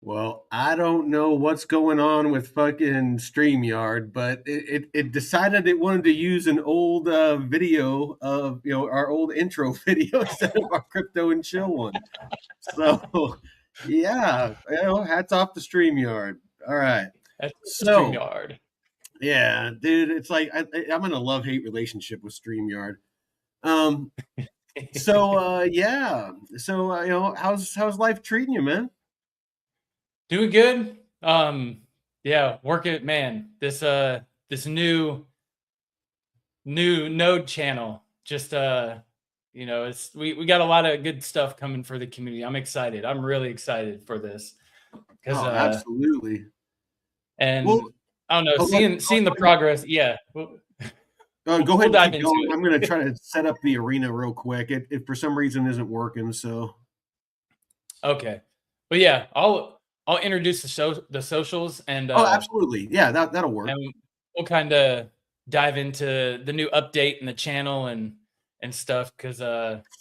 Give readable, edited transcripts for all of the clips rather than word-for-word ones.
Well, I don't know what's going on with fucking StreamYard, but it decided it wanted to use an old video of our old intro video instead of our crypto and chill one. So yeah, hats off to StreamYard. All right. That's So StreamYard. yeah, dude, it's like I'm in a love-hate relationship with StreamYard. Um, yeah. How's life treating you, man? Doing good. Yeah, work it, man. This new node channel. Just it's we got a lot of good stuff coming for the community. I'm excited. I'm really excited for this because Oh, absolutely. Well, and I don't know, oh, seeing the progress. Yeah, go ahead we'll and dive keep into going. it. I'm going to try to set up the arena real quick. It for some reason isn't working. So, Okay, but yeah, I'll introduce the socials oh, absolutely, yeah, that'll work. and we'll kind of dive into the new update in the channel and stuff because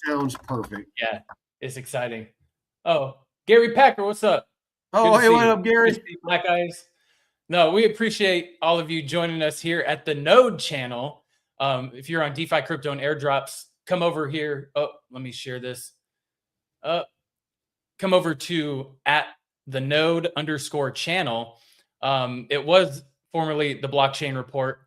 Sounds perfect. yeah, it's exciting. Oh, Gary Packer, what's up? Good Oh, to hey, see what you. up, Good to Gary? see you, Black Eyes. No, we appreciate all of you joining us here at the Node channel. If you're on DeFi Crypto and Airdrops, come over here. Oh, let me share this. Come over to at the node underscore channel. It was formerly the blockchain report.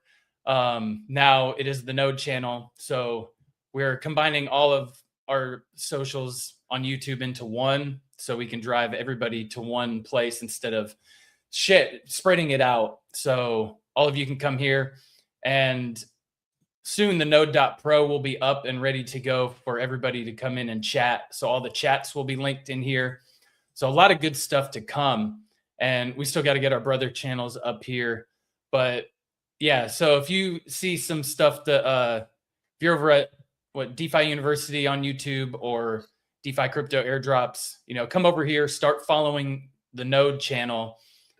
Now it is the node channel. So we're combining all of our socials on YouTube into one so we can drive everybody to one place instead of spreading it out. So all of you can come here, and soon the node.pro will be up and ready to go for everybody to come in and chat. So all the chats will be linked in here. So a lot of good stuff to come. And we still got to get our brother channels up here. But yeah, so if you see some stuff that if you're over at DeFi University on YouTube or DeFi Crypto Airdrops, come over here, start following the Node channel.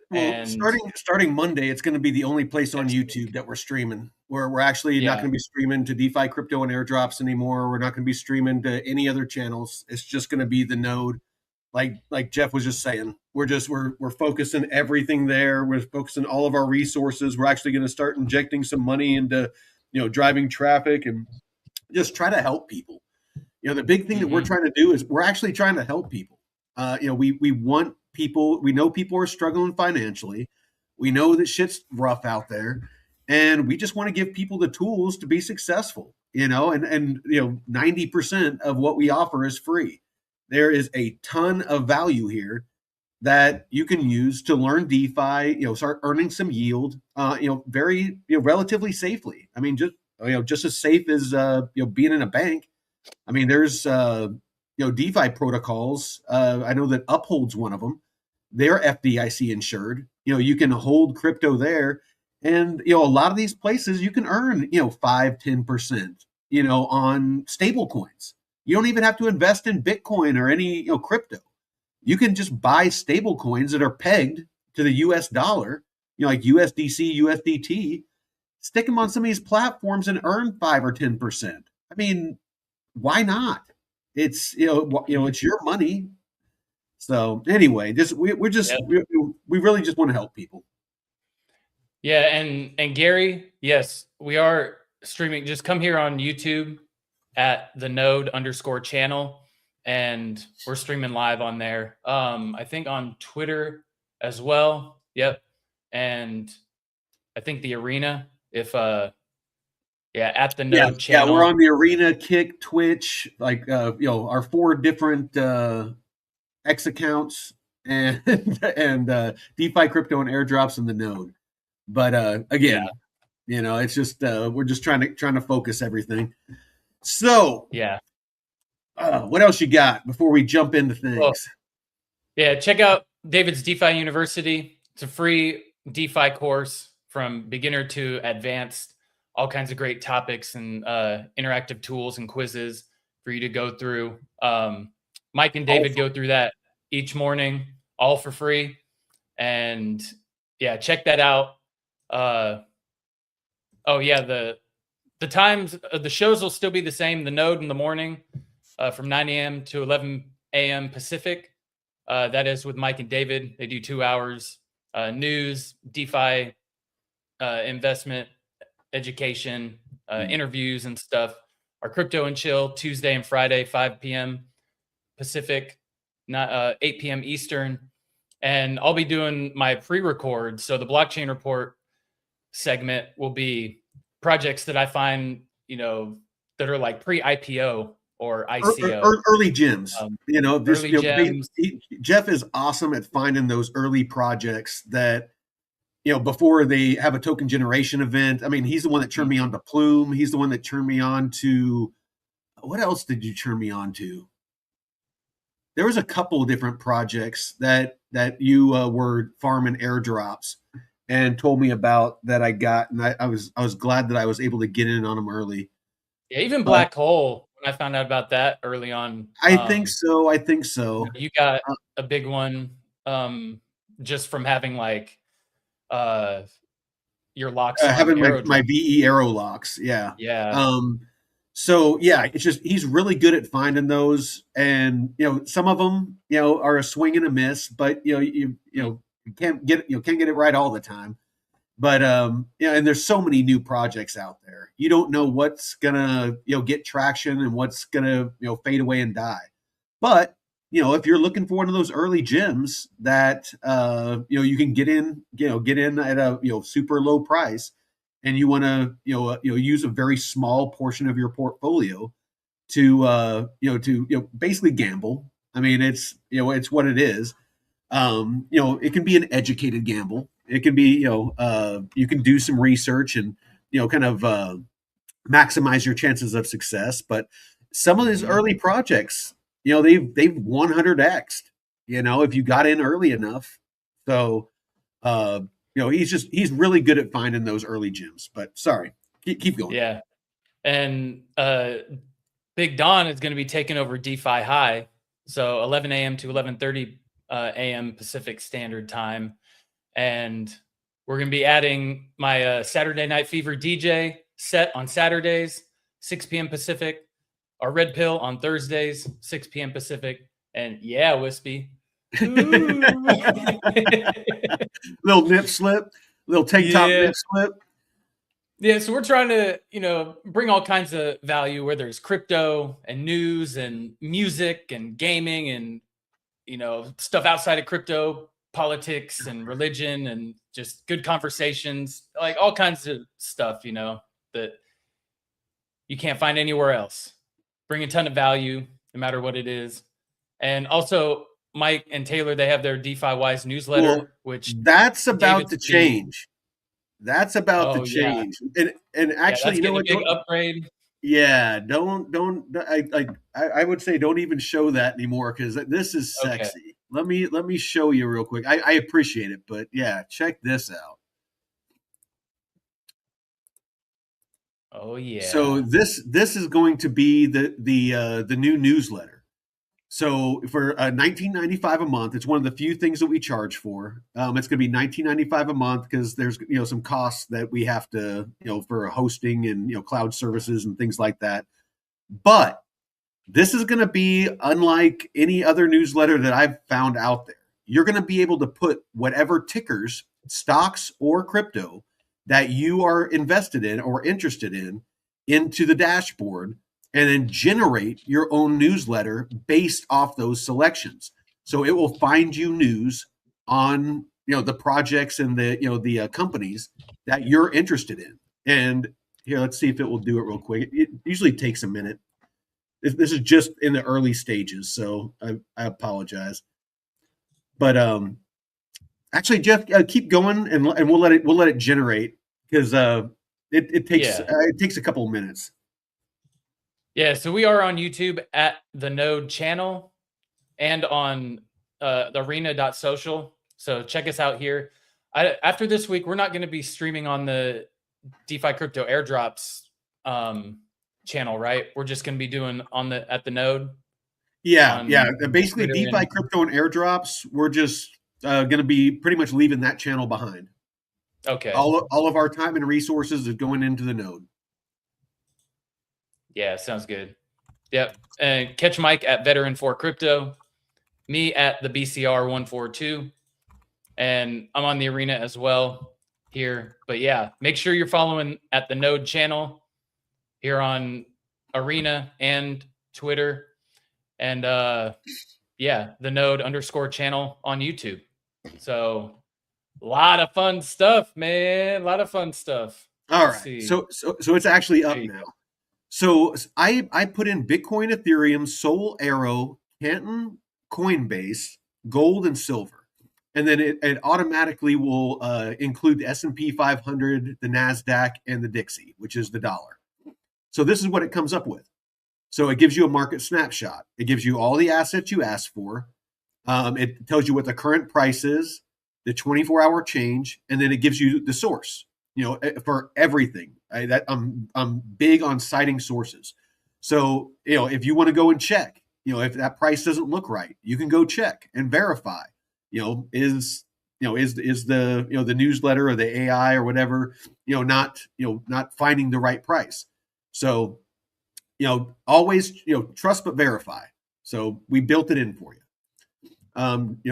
Well, And starting Monday, it's going to be the only place on YouTube that we're streaming. We're actually not yeah, going to be streaming to DeFi crypto and airdrops anymore. We're not going to be streaming to any other channels. It's just going to be the node. Like Jeff was just saying, we're focusing everything there. We're focusing all of our resources. We're actually going to start injecting some money into driving traffic and just try to help people. The big thing that we're trying to do is we're actually trying to help people. We want people. We know people are struggling financially. We know that shit's rough out there, and we just want to give people the tools to be successful. And 90% of what we offer is free. There is a ton of value here that you can use to learn DeFi. Start earning some yield. Very relatively safely. I mean, just as safe as being in a bank. I mean, there's DeFi protocols. I know that Uphold's one of them. They're FDIC insured. You can hold crypto there, and a lot of these places you can earn 5-10% on stable coins. You don't even have to invest in Bitcoin or any crypto. You can just buy stable coins that are pegged to the US dollar, like USDC, USDT, stick them on some of these platforms and earn 5 or 10%. I mean, why not? It's it's your money. So anyway, just we're just yeah. we really just want to help people. Yeah, and Gary, yes, we are streaming. Just come here on YouTube at the node underscore channel, and we're streaming live on there. I think on Twitter as well. Yep. And I think the arena, if at the Yeah, node yeah, we're channel. on the Arena, Kick, Twitch, like our 4 different X accounts and and DeFi crypto and airdrops in the node. But Yeah. again, it's just we're just trying to focus everything. So, Yeah. what else you got before we jump into Well, things? yeah, check out David's DeFi University. It's a free DeFi course from beginner to advanced, all kinds of great topics and interactive tools and quizzes for you to go through. Myke and David go through that each morning, all for free. And yeah, check that out. Oh yeah, the times the shows will still be the same. The Node in the morning from 9 a.m. to 11 a.m. Pacific, That is with Myke and David. They do 2 hours, news, DeFi, investment, education, interviews and stuff. Our Crypto and Chill, Tuesday and Friday, 5 p.m. Pacific, not 8 p.m. Eastern. And I'll be doing my pre-record. So the blockchain report segment will be projects that I find, that are like pre-IPO or ICO. Early gems. Early gems. Jeff is awesome at finding those early projects that, before they have a token generation event. I mean, he's the one that turned me on to Plume. He's the one that turned me on to, what else did you turn me on to? There was a couple of different projects that you were farming airdrops and told me about that I got, and I was glad that I was able to get in on them early. Yeah, even Black Hole, when I found out about that early on. I think so. You got a big one just from having like your locks on having my Aerodrome. VE Aero locks. Yeah. Yeah. So yeah, it's just he's really good at finding those, and some of them are a swing and a miss, but you can't get it right all the time. But and there's so many new projects out there. You don't know what's gonna get traction and what's gonna fade away and die. But if you're looking for one of those early gems that you can get in at a super low price, and you want to use a very small portion of your portfolio to basically gamble. I mean, it's what it is. It can be an educated gamble. It can be you can do some research and kind of maximize your chances of success. But some of these early projects, they've 100x'd, if you got in early enough. So he's really good at finding those early gems. But sorry, keep going. Yeah. And Big Don is going to be taking over DeFi High. So 11 a.m. to 11:30 a.m. Pacific Standard Time. And we're going to be adding my Saturday Night Fever DJ set on Saturdays, 6 p.m. Pacific. Our Red Pill on Thursdays, 6 p.m. Pacific. And yeah, Wispy. Little nip slip, little tank top nip slip. Yeah, so we're trying to, bring all kinds of value where there's crypto and news and music and gaming and, stuff outside of crypto, politics and religion and just good conversations, like all kinds of stuff, that you can't find anywhere else. Bring a ton of value, no matter what it is. And also, Myke and Taylor, they have their DeFi Wise newsletter, which that's about to change. That's about to change. Yeah. And actually, a big upgrade. Yeah, I would say don't even show that anymore, because this is sexy. Okay. Let me show you real quick. I appreciate it, but yeah, check this out. Oh yeah. So this is going to be the new newsletter. So for $19.95 a month, it's one of the few things that we charge for. It's going to be $19.95 a month because there's some costs that we have to for hosting and cloud services and things like that. But this is going to be unlike any other newsletter that I've found out there. You're going to be able to put whatever tickers, stocks, or crypto that you are invested in or interested in into the dashboard, and then generate your own newsletter based off those selections. So it will find you news on the projects and the companies that you're interested in. And here, let's see if it will do it real quick. It usually takes a minute. This is just in the early stages, so I apologize. But actually, Jeff, keep going, and we'll let it generate, because it takes a couple of minutes. Yeah, so we are on YouTube at the Node channel and on the arena.social. So check us out here. After this week, we're not going to be streaming on the DeFi Crypto Airdrops channel, right? We're just going to be doing at the Node. Yeah. Basically, DeFi Crypto and Airdrops, we're just going to be pretty much leaving that channel behind. Okay. All of our time and resources is going into the Node. Yeah, sounds good. Yep. And catch Myke at Veteran for Crypto. me at the BCR142, and I'm on the arena as well here. But yeah, make sure you're following at the Node channel here on Arena and Twitter, and yeah, the Node underscore channel on YouTube. So a lot of fun stuff, man. A lot of fun stuff. All Let's right. see. So it's actually There up you now. go. So I put in Bitcoin, Ethereum, Sol, Arrow, Canton, Coinbase, gold, and silver, and then it automatically will include the S&P 500, the Nasdaq, and the Dixie, which is the dollar. So this is what it comes up with. So it gives you a market snapshot. It gives you all the assets you asked for. It tells you what the current price is, the 24-hour change, and then it gives you the source. For everything. I'm big on citing sources. So if you want to go and check, if that price doesn't look right, you can go check and verify. Is the the newsletter or the AI or whatever not finding the right price. So always trust but verify. So we built it in for you.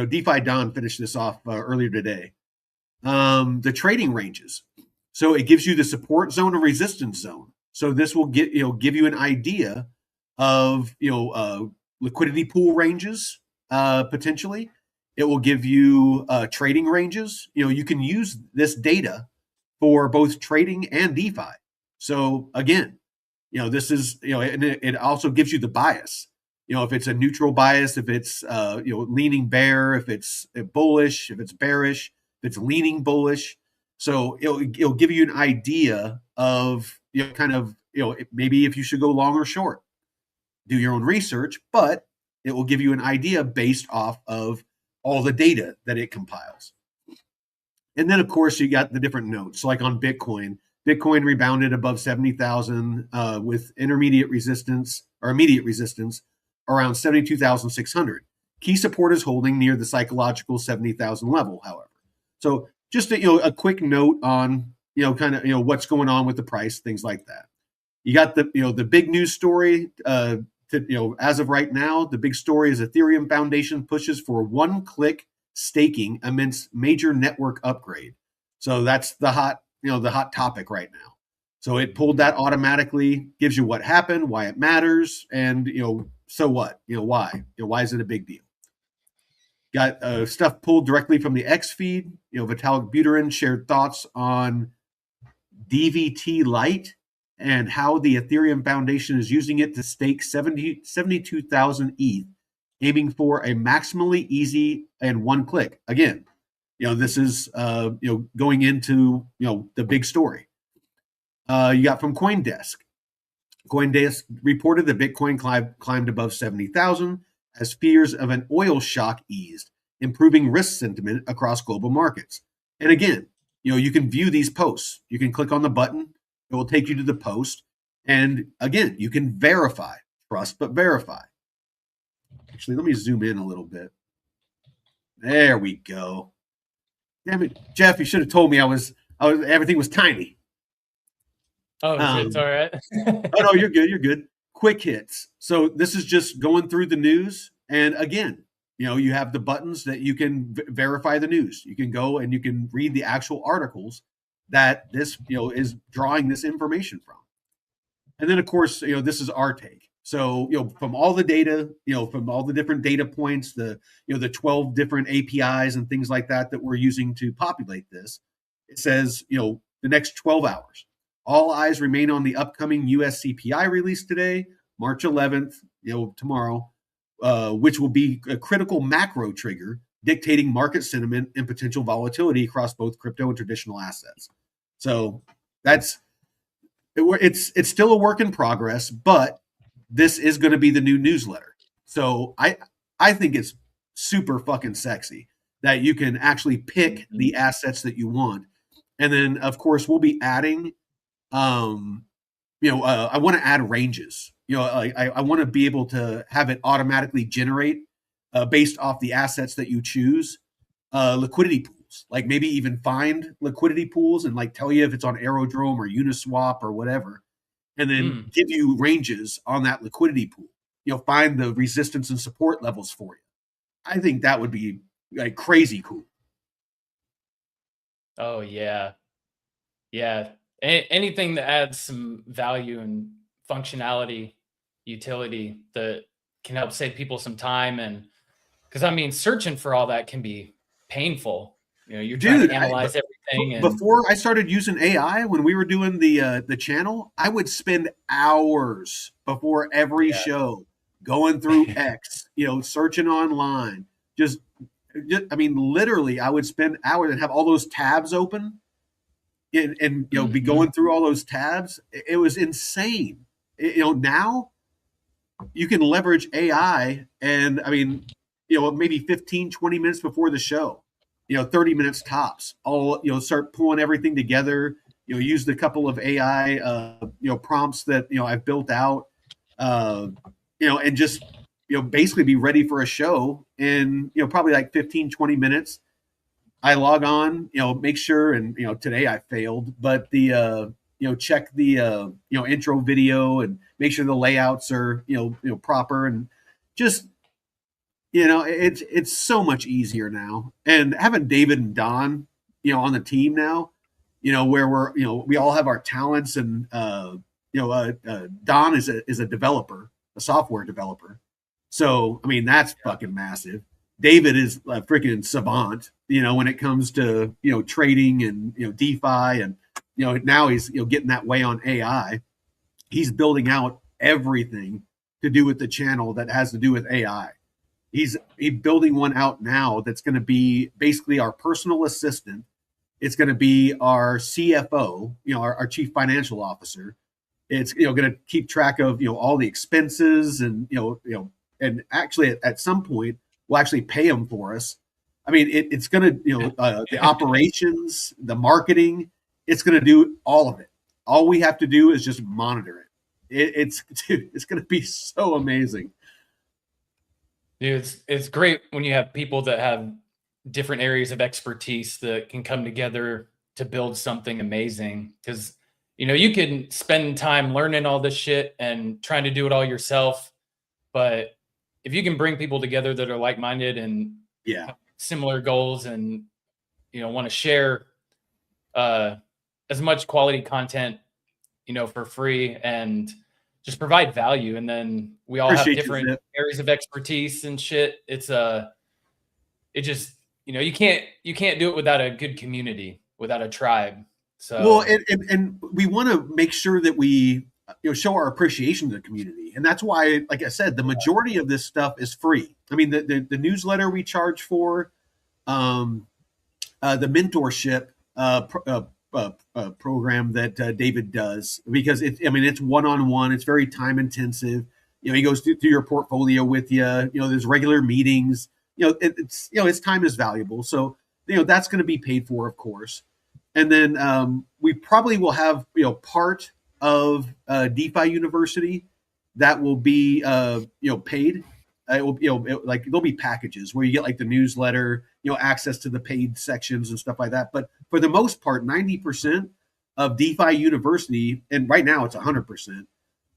DeFi Don finished this off earlier today. The trading ranges. So it gives you the support zone and resistance zone. So this will give you an idea of liquidity pool ranges potentially. It will give you trading ranges. You can use this data for both trading and DeFi. So again, this is and it also gives you the bias. If it's a neutral bias, if it's leaning bear, if it's bullish, if it's bearish, if it's leaning bullish. So it'll give you an idea of kind of maybe if you should go long or short. Do your own research, but it will give you an idea based off of all the data that it compiles. And then of course you got the different nodes. So like on Bitcoin rebounded above 70,000 with intermediate resistance or immediate resistance around 72,600. Key support is holding near the psychological 70,000 level, however. So just a quick note on kind of what's going on with the price, things like that. You got the big news story. As of right now, the big story is Ethereum Foundation pushes for one-click staking amidst major network upgrade. So that's the hot topic right now. So it pulled that automatically, gives you what happened, why it matters, and so what? Why? Why is it a big deal? Got stuff pulled directly from the X feed. Vitalik Buterin shared thoughts on DVT Lite and how the Ethereum Foundation is using it to stake 72,000 ETH, aiming for a maximally easy and one click. Again, this is going into the big story. You got from CoinDesk. CoinDesk reported that Bitcoin climbed above 70,000 as fears of an oil shock eased, improving risk sentiment across global markets. And again, you can view these posts. You can click on the button. It will take you to the post. And again, you can verify. Trust but verify. Actually, let me zoom in a little bit. There we go. Damn it, Jeff! You should have told me everything was tiny. Oh, it's all right. Oh no, you're good. You're good. Quick hits. So this is just going through the news, and again, you have the buttons that you can verify the news. You can go and you can read the actual articles that this is drawing this information from. And then of course, this is our take. So, from all the data, from all the different data points, the 12 different APIs and things like that we're using to populate this, it says, the next 12 hours, all eyes remain on the upcoming US CPI release today, March 11th, tomorrow, which will be a critical macro trigger dictating market sentiment and potential volatility across both crypto and traditional assets. So it's still a work in progress, but this is going to be the new newsletter. So I think it's super fucking sexy that you can actually pick the assets that you want. And then of course we'll be adding, I want to add ranges. I want to be able to have it automatically generate based off the assets that you choose, liquidity pools, like maybe even find liquidity pools and like tell you if it's on Aerodrome or Uniswap or whatever. And then give you ranges on that liquidity pool. Find the resistance and support levels for you. I think that would be like crazy cool. Oh yeah, yeah. Anything that adds some value and functionality, utility that can help save people some time, and because I mean, searching for all that can be painful. You know, you're trying to Dude, analyze everything, and before I started using AI, when we were doing the channel, I would spend hours before every yeah, show going through X, searching online. Just, I mean, literally, I would spend hours and have all those tabs open, and be hmm going through all those tabs. It was insane. Now you can leverage AI, and I mean, maybe 15, 20 minutes before the show, 30 minutes tops. I'll, start pulling everything together, use the couple of AI, prompts that, I've built out, uh, and just, basically be ready for a show in, probably like 15, 20 minutes. I log on, make sure, and today I failed, but check the intro video and make sure the layouts are proper, and just it's so much easier now. And having David and Don on the team now, where we all have our talents, and Don is a developer, a software developer, so I mean that's fucking massive. David is a freaking savant, when it comes to trading and DeFi, and now he's getting that way on AI. He's building out everything to do with the channel that has to do with AI. He's building one out now that's going to be basically our personal assistant. It's going to be our CFO, our chief financial officer. It's going to keep track of all the expenses, and and actually at some point we'll actually pay them for us. I mean, it's going to the operations, the marketing. It's going to do all of it. All we have to do is just monitor it. It's dude, it's going to be so amazing. dude, it's great when you have people that have different areas of expertise that can come together to build something amazing. Because you can spend time learning all this shit and trying to do it all yourself, but if you can bring people together that are like-minded and Yeah, have similar goals, and want to share uh, as much quality content for free, and just provide value, and then we all have appreciate you, different Zip. areas of expertise and shit. It just you can't do it without a good community, without a tribe. Well, So and we want to make sure that we show our appreciation to the community, and that's why, like I said, the majority of this stuff is free. I mean, the newsletter we charge for, um, the mentorship program that David does, because it's one on one. It's very time intensive. He goes through your portfolio with you. There's regular meetings. His time is valuable, so that's going to be paid for, of course. And then we probably will have part of DeFi University that will be paid. It will, like there'll be packages where you get like the newsletter, access to the paid sections and stuff like that. But for the most part, 90% of DeFi University, and right now it's 100%,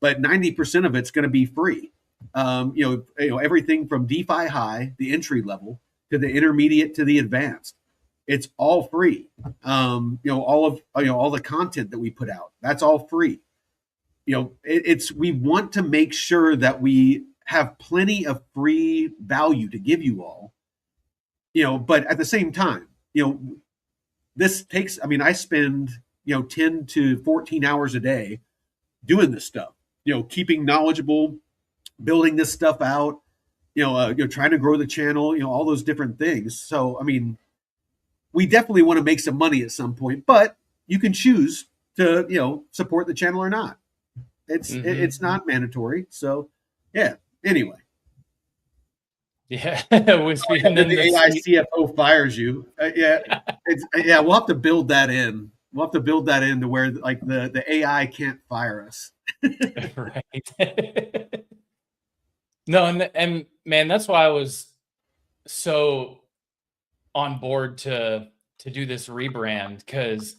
but 90% of it's going to be free. Everything from DeFi High, the entry level, to the intermediate to the advanced, it's all free. All of all the content that we put out, that's all free. It's we want to make sure that we have plenty of free value to give you all. But at the same time, this takes. I mean, I spend 10 to 14 hours a day doing this stuff. Keeping knowledgeable, building this stuff out. Trying to grow the channel. All those different things. So, I mean, we definitely want to make some money at some point, but you can choose to support the channel or not. It's mhm. not mandatory. So yeah. Anyway, Yeah, when speaking then in the the AI seat. CFO fires you. Yeah. We'll have to build that in. We'll have to build that in to where like the AI can't fire us. Right. No, and man, that's why I was so on board to do this rebrand, because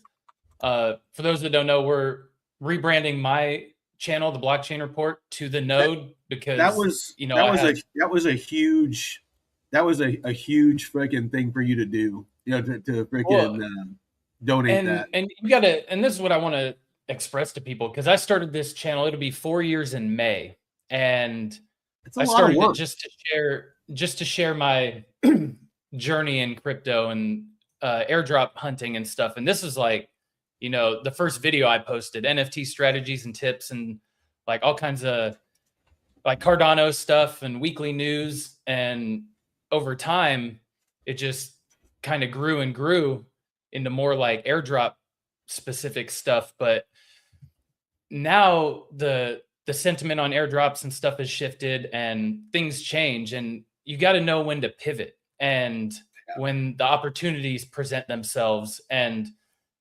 for those that don't know, we're rebranding my channel, the Blockchain Report, to the That Node, that because was I have that was a huge. that was a huge freaking thing for you to do. To Well, freaking donate that. and you gotta, and this is what I want to express to people, because I started this channel, it'll be 4 years in May, and It's a I lot of started it work. just to share my journey in crypto and airdrop hunting and stuff. And this is like, the first video I posted, NFT strategies and tips, and like all kinds of like Cardano stuff and weekly news. And over time, it just kind of grew and grew into more like airdrop specific stuff. But now the sentiment on airdrops and stuff has shifted and things change, and you got to know when to pivot and when the opportunities present themselves. And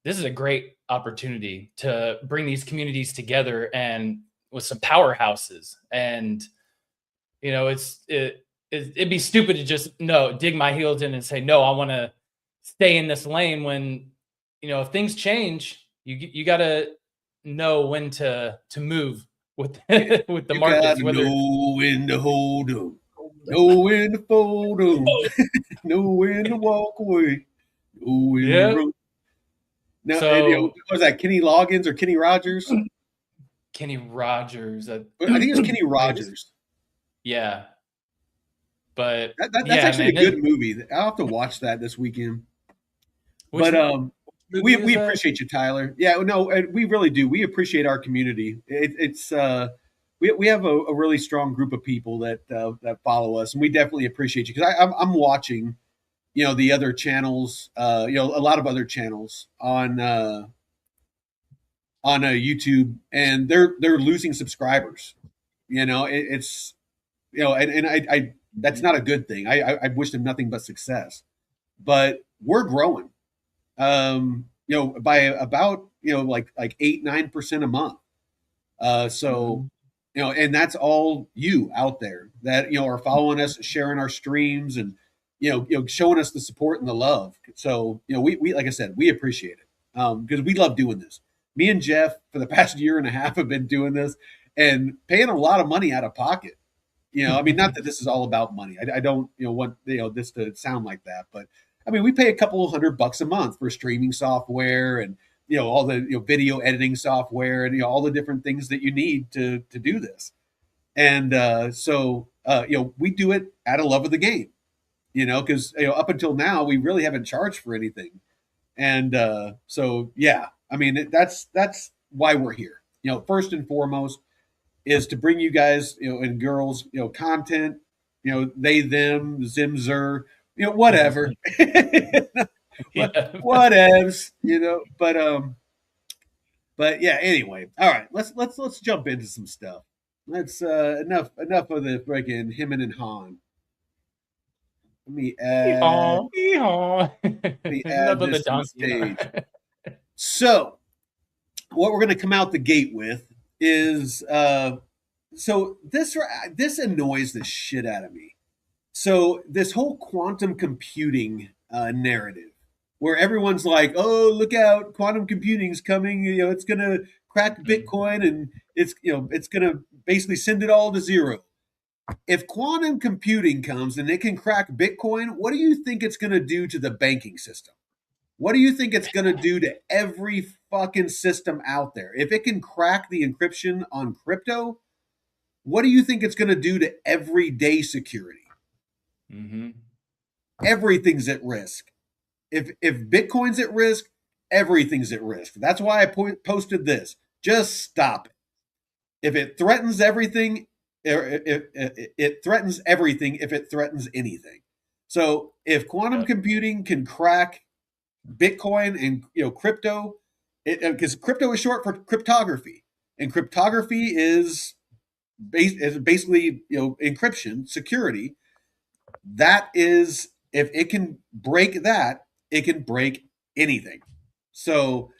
this is a great opportunity to bring these communities together and with some powerhouses. And it'd be stupid to just dig my heels in and say no, I want to stay in this lane, when if things change, you got to know when to move with with the You markets. gotta Whether know when to hold 'em, know when to fold 'em, know when to walk away, know when to yeah, run. Now, and, so what was that, Kenny Loggins or Kenny Rogers? Kenny Rogers, I think it was Kenny maybe, Rogers. yeah, but That's yeah, actually a man, good movie. I'll have to watch that this weekend. which But movie was we that? appreciate you, Tyler. Yeah, no, we really do. We appreciate our community. It's we have a really strong group of people that follow us, and we definitely appreciate you, because I'm watching, the other channels, a lot of other channels on YouTube, and they're losing subscribers. It's and I that's not a good thing. I wish them nothing but success, but we're growing. By about like 8-9% a month. So Mhm. and that's all you out there that are following us, sharing our streams, and showing us the support and the love. So we like I said, we appreciate it, because we love doing this. Me and Jeff for the past year and a half have been doing this and paying a lot of money out of pocket. I mean, not that this is all about money. I don't, want this to sound like that, but I mean, we pay a couple of $100 a month for streaming software, and all the video editing software, and all the different things that you need to do this. And so we do it out of love of the game, because up until now we really haven't charged for anything. And so yeah, I mean that's why we're here. First and foremost is to bring you guys, and girls, content, they, them, zim, zer, whatever, Yeah. whatevs, but yeah. Anyway, all right, let's jump into some stuff. Let's enough of the freaking him and Han. Let me add Yeehaw, yeehaw. let me Enough add of the this to the donkey in our. stage. So what we're going to come out the gate with is so this annoys the shit out of me. So this whole quantum computing narrative, where everyone's like, "Oh, look out! Quantum computing's coming. It's gonna crack Bitcoin, and it's gonna basically send it all to zero." If quantum computing comes and it can crack Bitcoin, what do you think it's gonna do to the banking system? What do you think it's gonna do to every fucking system out there? If it can crack the encryption on crypto, what do you think it's gonna do to everyday security? Mm-hmm. Everything's at risk. If Bitcoin's at risk, everything's at risk. That's why I posted this. Just stop it. If it threatens everything, it threatens everything if it threatens anything. So if quantum computing can crack Bitcoin and crypto, because crypto is short for cryptography, and cryptography is basically encryption, security. That is, if it can break that, it can break anything. So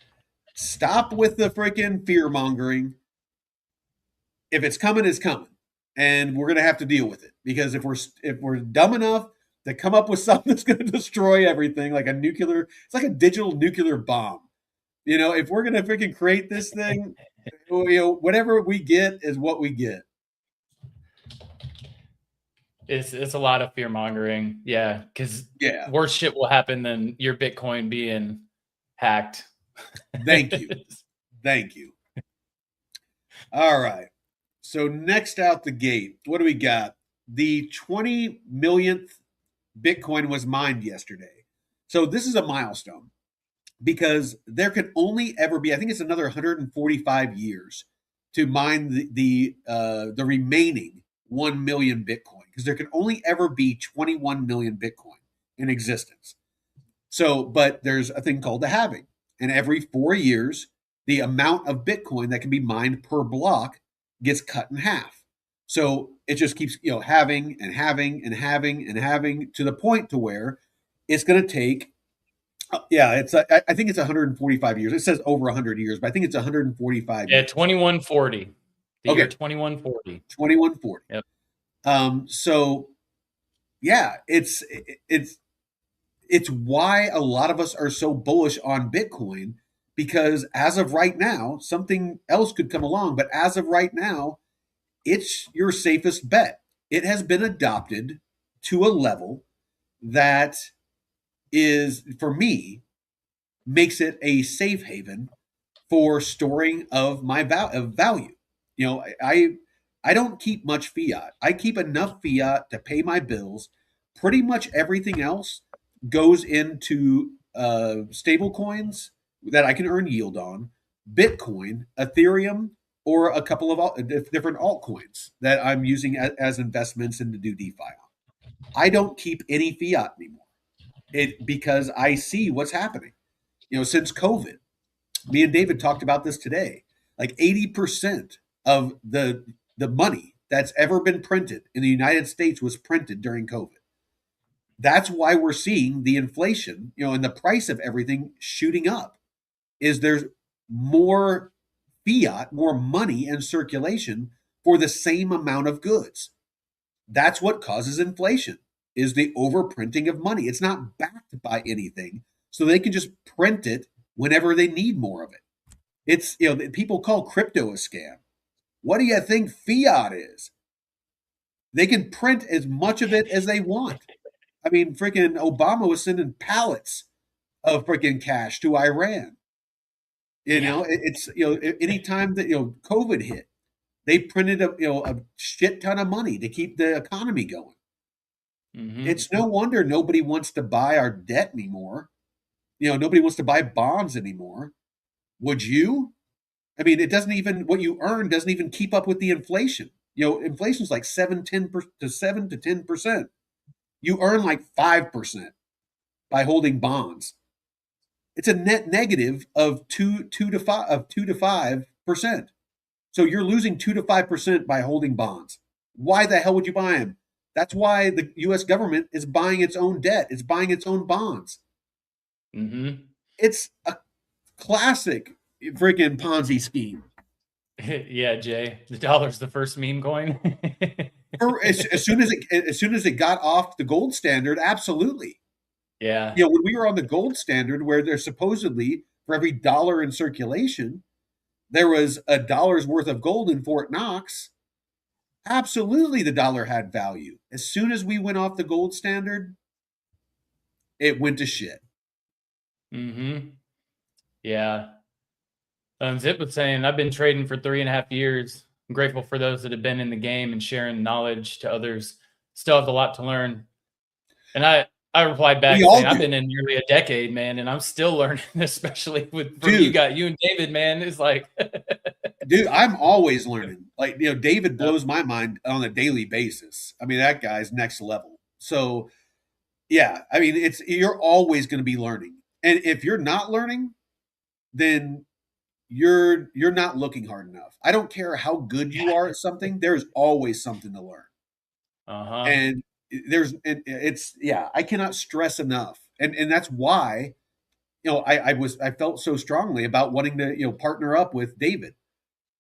stop with the freaking fear mongering. If it's coming, it's coming, and we're gonna have to deal with it, because if we're dumb enough to come up with something that's gonna destroy everything, like a nuclear, it's like a digital nuclear bomb. If we're gonna freaking create this thing, whatever we get is what we get. It's a lot of fear mongering. Yeah, because Yeah. worse shit will happen than your Bitcoin being hacked. Thank you. Thank you. All right. So next out the gate, what do we got? The 20 millionth Bitcoin was mined yesterday. So this is a milestone because there can only ever be, I think it's another 145 years to mine the remaining 1 million Bitcoin because there can only ever be 21 million Bitcoin in existence. So, but there's a thing called the halving, and every 4 years, the amount of Bitcoin that can be mined per block gets cut in half. So it just keeps having and having and having and having to the point to where it's going to take. Yeah, I think it's 145 years. It says over 100 years, but I think it's 145 Yeah, years. 2140. The year Okay, 2140. 2140. Yep. So yeah, it's why a lot of us are so bullish on Bitcoin because as of right now, something else could come along, but as of right now, it's your safest bet. It has been adopted to a level that is, for me, makes it a safe haven for storing of my value. I don't keep much fiat. I keep enough fiat to pay my bills. Pretty much everything else goes into stable coins that I can earn yield on, Bitcoin, Ethereum, or a couple of different altcoins that I'm using as investments and to do DeFi on. I don't keep any fiat anymore. Because I see what's happening. Since COVID, me and David talked about this today. Like 80% of the money that's ever been printed in the United States was printed during COVID. That's why we're seeing the inflation, and the price of everything shooting up. Is there's more fiat, more money in circulation for the same amount of goods. That's what causes inflation is the overprinting of money. It's not backed by anything, so they can just print it whenever they need more of it. It's people call crypto a scam. What do you think fiat is? They can print as much of it as they want. I mean, freaking Obama was sending pallets of freaking cash to Iran. Yeah. It's anytime that COVID hit, they printed a shit ton of money to keep the economy going. Mm-hmm. It's no wonder nobody wants to buy our debt anymore. Nobody wants to buy bonds anymore. Would you? I mean, it doesn't even what you earn doesn't even keep up with the inflation. Inflation's like 7 to 10%. You earn like 5% by holding bonds. It's a net negative of 2 to 5%. So you're losing 2 to 5% by holding bonds. Why the hell would you buy them? That's why the U.S. government is buying its own debt. It's buying its own bonds. Mm-hmm. It's a classic freaking Ponzi scheme. Yeah, Jay. The dollar's the first meme coin. As soon as it got off the gold standard, absolutely. Yeah. When we were on the gold standard, where there's supposedly for every dollar in circulation, there was a dollar's worth of gold in Fort Knox. Absolutely, the dollar had value. As soon as we went off the gold standard, it went to shit. Mm-hmm. Yeah. Zip was saying, I've been trading for 3.5 years. I'm grateful for those that have been in the game and sharing knowledge to others. Still have a lot to learn. And I replied We back saying, all I've do, been in nearly a decade, man, and I'm still learning, especially from you dude. guys, you and David, man. It's like, Dude, I'm always learning. Like, David blows my mind on a daily basis. I mean, that guy's next level. So, yeah, I mean, you're always going to be learning. And if you're not learning, then you're not looking hard enough. I don't care how good you are at something, there's always something to learn. uh-huh. And it's yeah, I cannot stress enough. And that's why, I felt so strongly about wanting to, partner up with David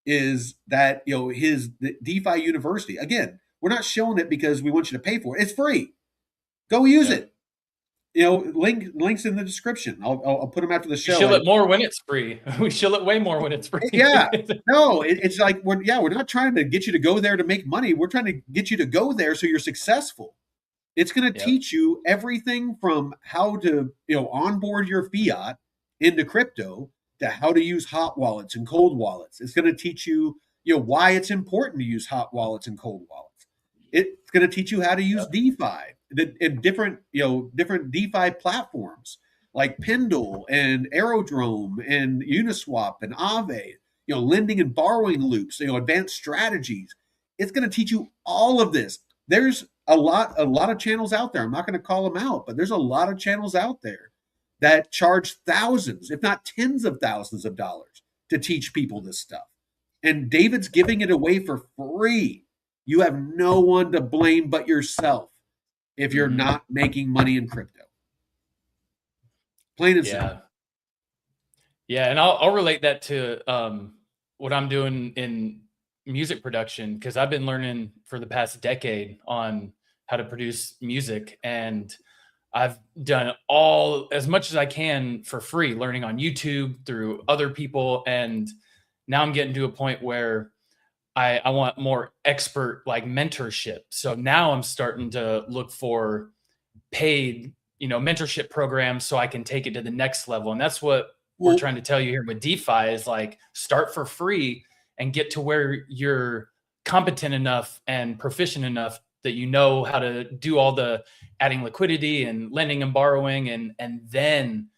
is that his the DeFi University. Again, we're not showing it because we want you to pay for it. It's free. Go use Yep. it. links in the description. I'll put them after the We show. shill it more when it's free. We shill it way more when it's free. Yeah, no, it's like we're not trying to get you to go there to make money. We're trying to get you to go there so you're successful. It's going to Yep. teach you everything from how to onboard your fiat into crypto to how to use hot wallets and cold wallets. It's going to teach you why it's important to use hot wallets and cold wallets. It's going to teach you how to use Yep. DeFi and different DeFi platforms like Pendle and Aerodrome and Uniswap and Aave. Lending and borrowing loops. Advanced strategies. It's going to teach you all of this. There's a lot of channels out there. I'm not going to call them out, but there's a lot of channels out there that charge thousands, if not tens of thousands of dollars to teach people this stuff. And David's giving it away for free. You have no one to blame but yourself if you're not making money in crypto. Plain and simple. Yeah, and I'll relate that to what I'm doing in music production, because I've been learning for the past decade on how to produce music, and I've done as much as I can for free, learning on YouTube through other people, and now I'm getting to a point where I want more expert like mentorship. So now I'm starting to look for paid mentorship programs so I can take it to the next level. And that's what we're trying to tell you here with DeFi is like, start for free and get to where you're competent enough and proficient enough that you know how to do all the adding liquidity and lending and borrowing, and then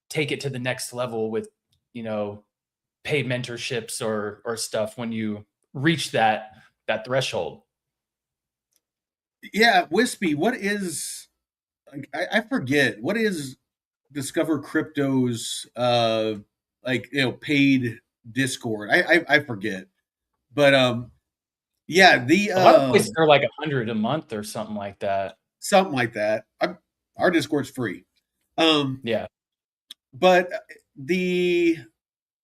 take it to the next level with paid mentorships or stuff when you reach that threshold. Yeah, Wispy, what is I forget, what is Discover Crypto's paid Discord? I forget. But yeah, A lot of places are like 100 a month or something like that. Something like that. Our Discord's free. Yeah. But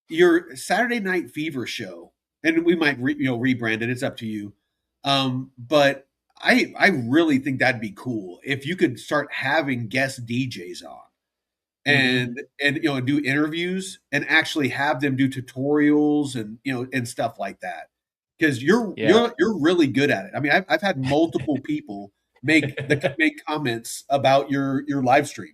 your Saturday Night Fever show, and we might rebrand it. It's up to you. But I really think that'd be cool if you could start having guest DJs on and do interviews and actually have them do tutorials and stuff like that, because you're really good at it. I mean, I've had multiple people make comments about your live stream.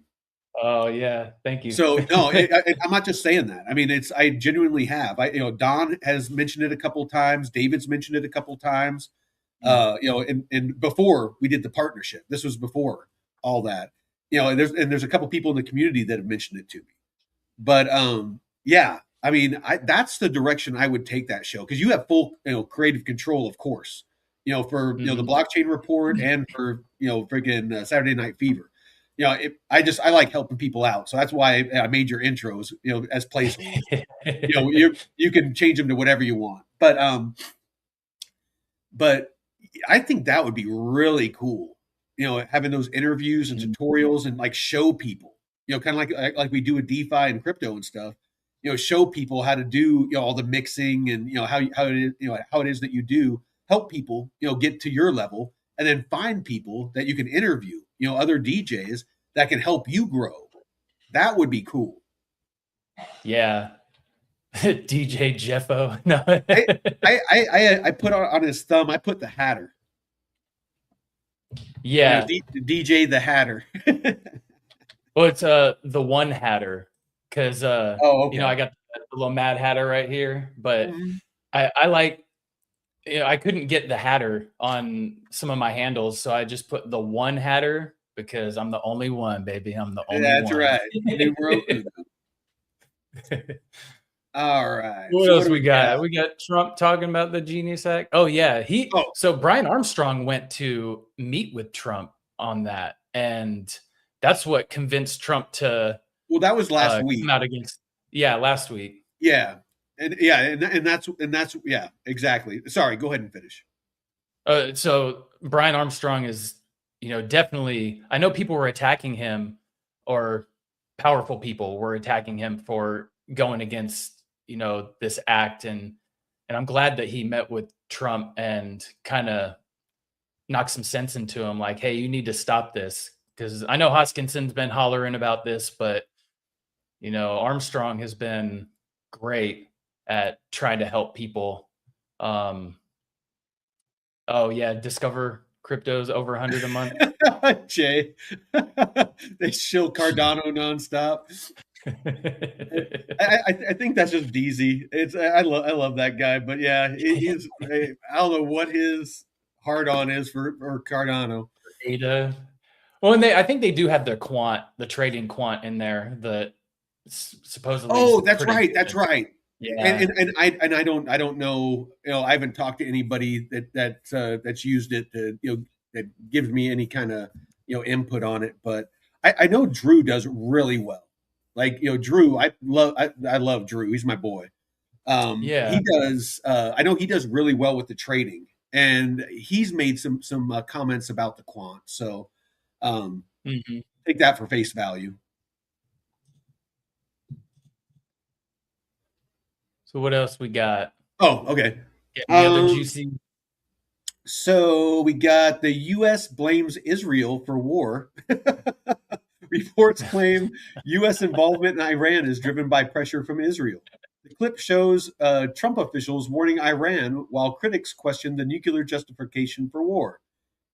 Oh yeah, thank you. So no, I'm not just saying that. I mean, I genuinely have. Don has mentioned it a couple of times. David's mentioned it a couple of times. And before we did the partnership, this was before all that. And there's a couple people in the community that have mentioned it to me. But yeah, I mean, that's the direction I would take that show, because you have full creative control, of course. For the blockchain report and for freaking Saturday Night Fever. I like helping people out, so that's why I made your intros, as placeholders. You can change them to whatever you want, but I think that would be really cool. Having those interviews and tutorials and like show people, kind of like we do with DeFi and crypto and stuff. Show people how to do all the mixing and how it is that you do help people get to your level, and then find people that you can interview. Other DJs that can help you grow. That would be cool. Yeah. DJ Jeffo. No. I put on his thumb, I put the Hatter. Yeah. DJ the Hatter. Well, it's the one Hatter, because okay. I got the little Mad Hatter right here, but I like, I couldn't get the Hatter on some of my handles, so I just put the one Hatter, because I'm the only one, baby. I'm the only one. That's right. All right. What else we got? We got Trump talking about the Genius Act. Oh yeah, so Brian Armstrong went to meet with Trump on that, and that's what convinced Trump to. Well, that was last week. Come out against. Yeah, last week. Yeah, and that's yeah, exactly. Sorry, go ahead and finish. So Brian Armstrong is, definitely. I know people were attacking him, or powerful people were attacking him for going against this act, and I'm glad that he met with Trump and kind of knocked some sense into him, like, hey, you need to stop this, because I know Hoskinson's been hollering about this, but Armstrong has been great at trying to help people. Um, oh yeah, Discover Crypto's over 100 a month. Jay, they shill Cardano nonstop. I think that's just DZ. I love that guy, but yeah, he's I don't know what his hard on is for Cardano. Data. Well, and I think they do have the trading quant in there that supposedly is Oh, that's pretty right. That's good. right. Yeah. And I don't know. I haven't talked to anybody that's used it to that gives me any kind of input on it. But I know Drew does really well. Like Drew, I love Drew. He's my boy. Yeah. He does. I know he does really well with the trading, and he's made some comments about the quant. So hmm take that for face value. So what else we got? Oh, okay. Any other Um, juicy? so we got the U.S. blames Israel for war. Reports claim U.S. involvement in Iran is driven by pressure from Israel. The clip shows Trump officials warning Iran while critics question the nuclear justification for war.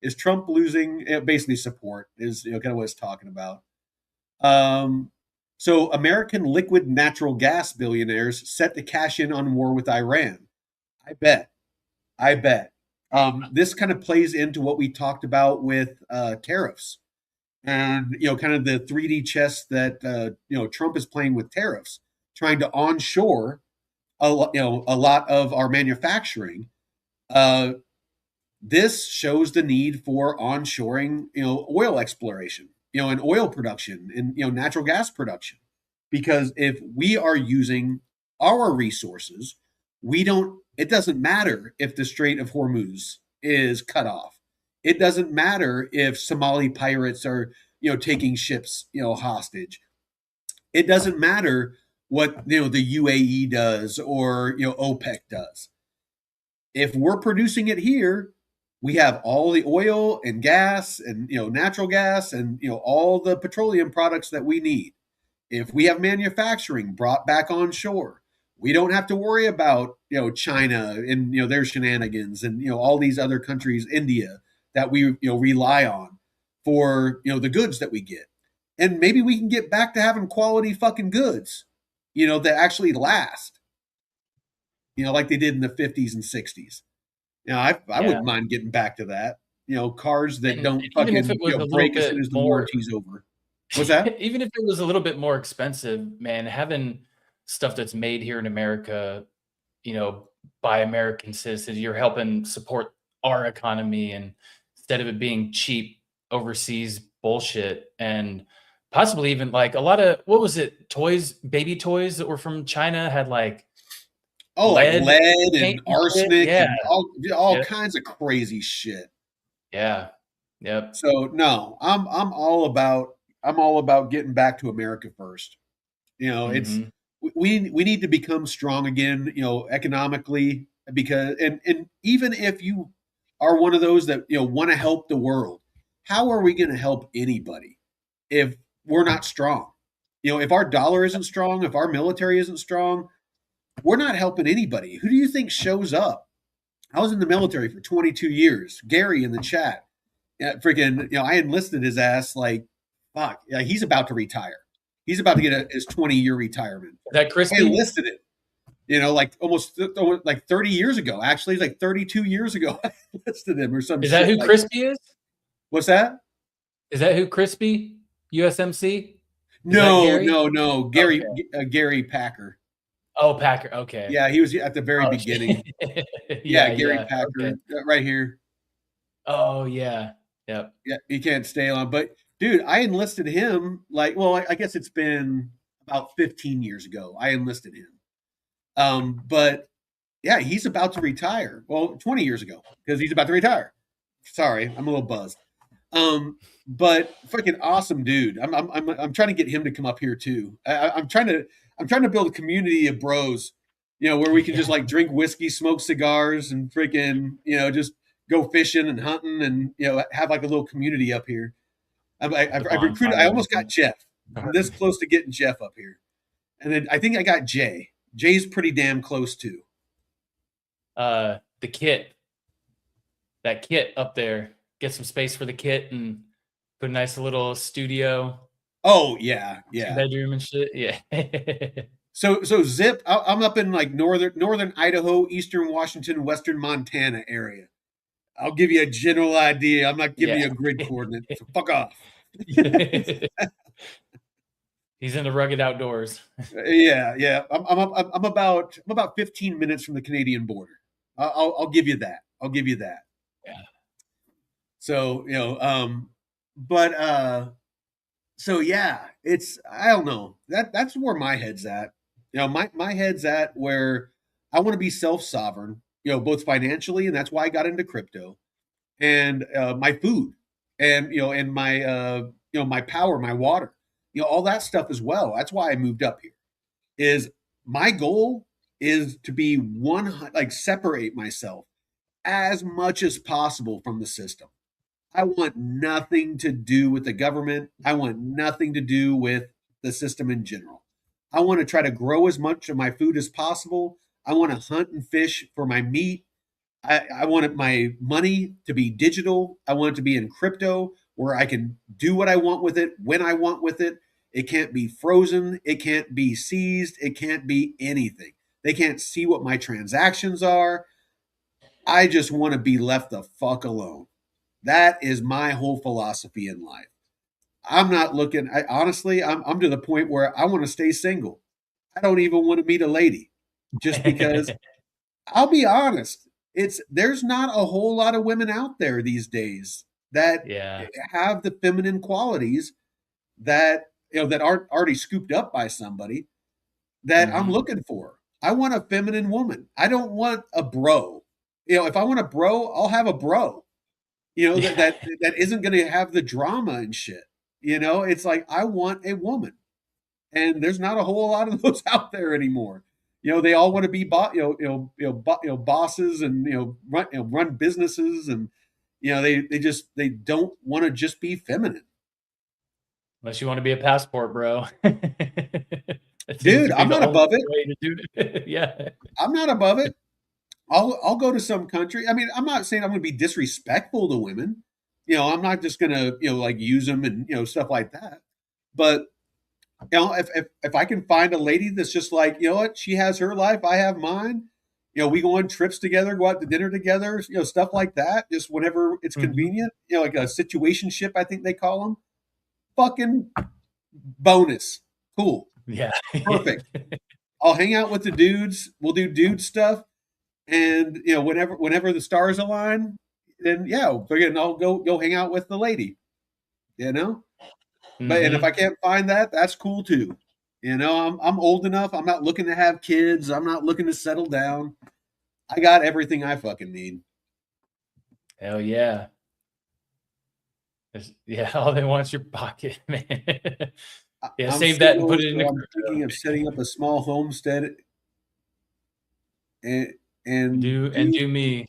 Is Trump losing basically support? Is kind of what it's talking about. Um, so American liquid natural gas billionaires set to cash in on war with Iran. I bet. I bet. This kind of plays into what we talked about with tariffs and kind of the 3D chess that Trump is playing with tariffs, trying to onshore a lot of our manufacturing. Uh, this shows the need for onshoring oil exploration, and oil production and natural gas production, because if we are using our resources, we don't. It doesn't matter if the Strait of Hormuz is cut off. It doesn't matter if Somali pirates are taking ships hostage. It doesn't matter what the UAE does or OPEC does. If we're producing it here, we have all the oil and gas and natural gas and all the petroleum products that we need. If we have manufacturing brought back on shore, we don't have to worry about China and their shenanigans and all these other countries, India, that we rely on for the goods that we get. And maybe we can get back to having quality fucking goods, that actually last, like they did in the 50s and 60s. I Yeah. wouldn't mind getting back to that. Cars that And don't even if it fucking was a little break as bit soon as the more, warranty's over. What's that? even if it was a little bit more expensive, man, having stuff that's made here in America, you know, by American citizens, you're helping support our economy, and instead of it being cheap overseas bullshit, and possibly even like a lot of, what was it, toys, baby toys that were from China had like Oh, like lead lead paint and and shit. arsenic Yeah. and all Yeah. kinds of crazy shit. Yeah. Yep. So no, I'm all about getting back to America first. It's hmm we need to become strong again, economically, because and even if you are one of those that want to help the world, how are we going to help anybody if we're not strong? If our dollar isn't strong, if our military isn't strong, we're not helping anybody. Who do you think shows up? I was in the military for 22 years. Gary in the chat, freaking, I enlisted his ass like, fuck, yeah, he's about to retire. He's about to get his 20-year retirement. Is that I crispy? enlisted it, like almost like 30 years ago. Actually, it's like 32 years ago. I enlisted him or some Is that shit who like. crispy is? What's that? Is that who crispy? USMC? Is that No, Gary? no, no. Okay. Gary Packer. Oh, Packer. Okay. Yeah, he was at the very Oh, beginning. Yeah, yeah, Gary yeah. Packer, Okay. right here. Oh, yeah. Yep. Yeah, he can't stay on. But dude, I enlisted him like, well, I guess it's been about 15 years ago. I enlisted him. But yeah, he's about to retire. Well, 20 years ago because he's about to retire. Sorry, I'm a little buzzed. But fucking awesome dude. I'm trying to get him to come up here too. I'm trying to build a community of bros, where we can just like drink whiskey, smoke cigars, and freaking just go fishing and hunting, and have like a little community up here. I've recruited. I bonfire. almost got Jeff. I'm this close to getting Jeff up here, and then I think I got Jay. Jay's pretty damn close too. The kit, that kit up there, get some space for the kit and put a nice little studio, Oh yeah, two yeah. bedroom and shit. Yeah. So Zip, I'm up in like northern Idaho, eastern Washington, western Montana area. I'll give you a general idea. I'm not giving Yeah. you a grid coordinate. So fuck off. He's in the rugged outdoors. Yeah, yeah. I'm about 15 minutes from the Canadian border. I'll give you that. I'll give you that. Yeah. So but so yeah, it's I don't know. That's where my head's at. My head's at where I want to be self sovereign. Both financially, and that's why I got into crypto, and my food, and and my my power, my water, all that stuff as well. That's why I moved up here. Is my goal is to be like separate myself as much as possible from the system. I want nothing to do with the government. I want nothing to do with the system in general. I want to try to grow as much of my food as possible. I want to hunt and fish for my meat. I want my money to be digital. I want it to be in crypto where I can do what I want with it when I want with it. It can't be frozen. It can't be seized. It can't be anything. They can't see what my transactions are. I just want to be left the fuck alone. That is my whole philosophy in life. I'm not looking. Honestly, I'm to the point where I want to stay single. I don't even want to meet a lady, just because. I'll be honest. There's not a whole lot of women out there these days that Yeah. have the feminine qualities that that aren't already scooped up by somebody that I'm Mhm. looking for. I want a feminine woman. I don't want a bro. If I want a bro, I'll have a bro. That Yeah. that isn't going to have the drama and shit. It's like I want a woman, and there's not a whole lot of those out there anymore. They all want to be bosses, and run businesses, and they don't want to just be feminine. Unless you want to be a passport, bro. That seems Dude, to be I'm the not only above it. way to do it. Yeah. I'm not above it. I'll go to some country. I mean, I'm not saying I'm going to be disrespectful to women. I'm not just going to like use them and stuff like that. But if I can find a lady that's just like what, she has her life, I have mine. We go on trips together, go out to dinner together, stuff like that. Just whenever it's Mhm. convenient. Like a situationship, I think they call them. Fucking bonus, cool, Yeah. perfect. I'll hang out with the dudes. We'll do dude stuff. And whenever the stars align, then yeah, again, I'll go hang out with the lady. You know, and if I Mhm. can't find that, that's cool too. I'm old enough. I'm not looking to have kids. I'm not looking to settle down. I got everything I fucking need. Hell yeah. Yeah, all they want's your pocket, man. Yeah, I'm save that and single, put it in so the I'm thinking of crypto. setting up a small homestead and Do me.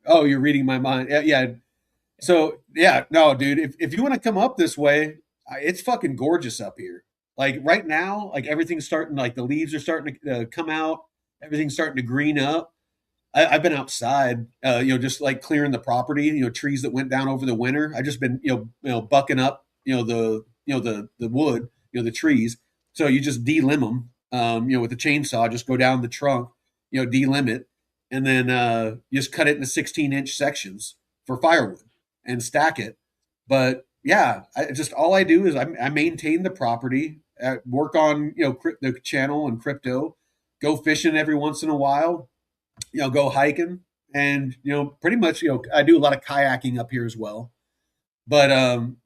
oh, you're reading my mind. Yeah, yeah. So yeah, no, dude. If you want to come up this way, it's fucking gorgeous up here. Like right now, like everything's starting. Like the leaves are starting to come out. Everything's starting to green up. I've been outside, just like clearing the property. Trees that went down over the winter. I just been bucking up. The wood. The trees. So you just delimb them. With a chainsaw, just go down the trunk. Delimb it, and then you just cut it into 16-inch sections for firewood and stack it. But yeah, just all I do is I maintain the property, work on the channel and crypto, go fishing every once in a while, go hiking, and pretty much I do a lot of kayaking up here as well. But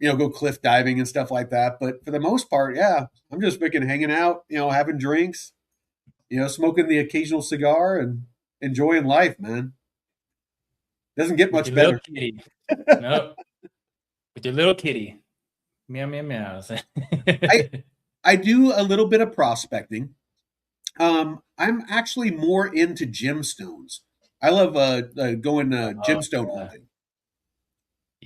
go cliff diving and stuff like that. But for the most part, yeah, I'm just freaking hanging out, having drinks, smoking the occasional cigar and enjoying life, man. Doesn't get With much your little better. kitty. Nope. With your little kitty. Meow meow meows. I I do a little bit of prospecting. I'm actually more into gemstones. I love going Oh, gemstone yeah. hunting.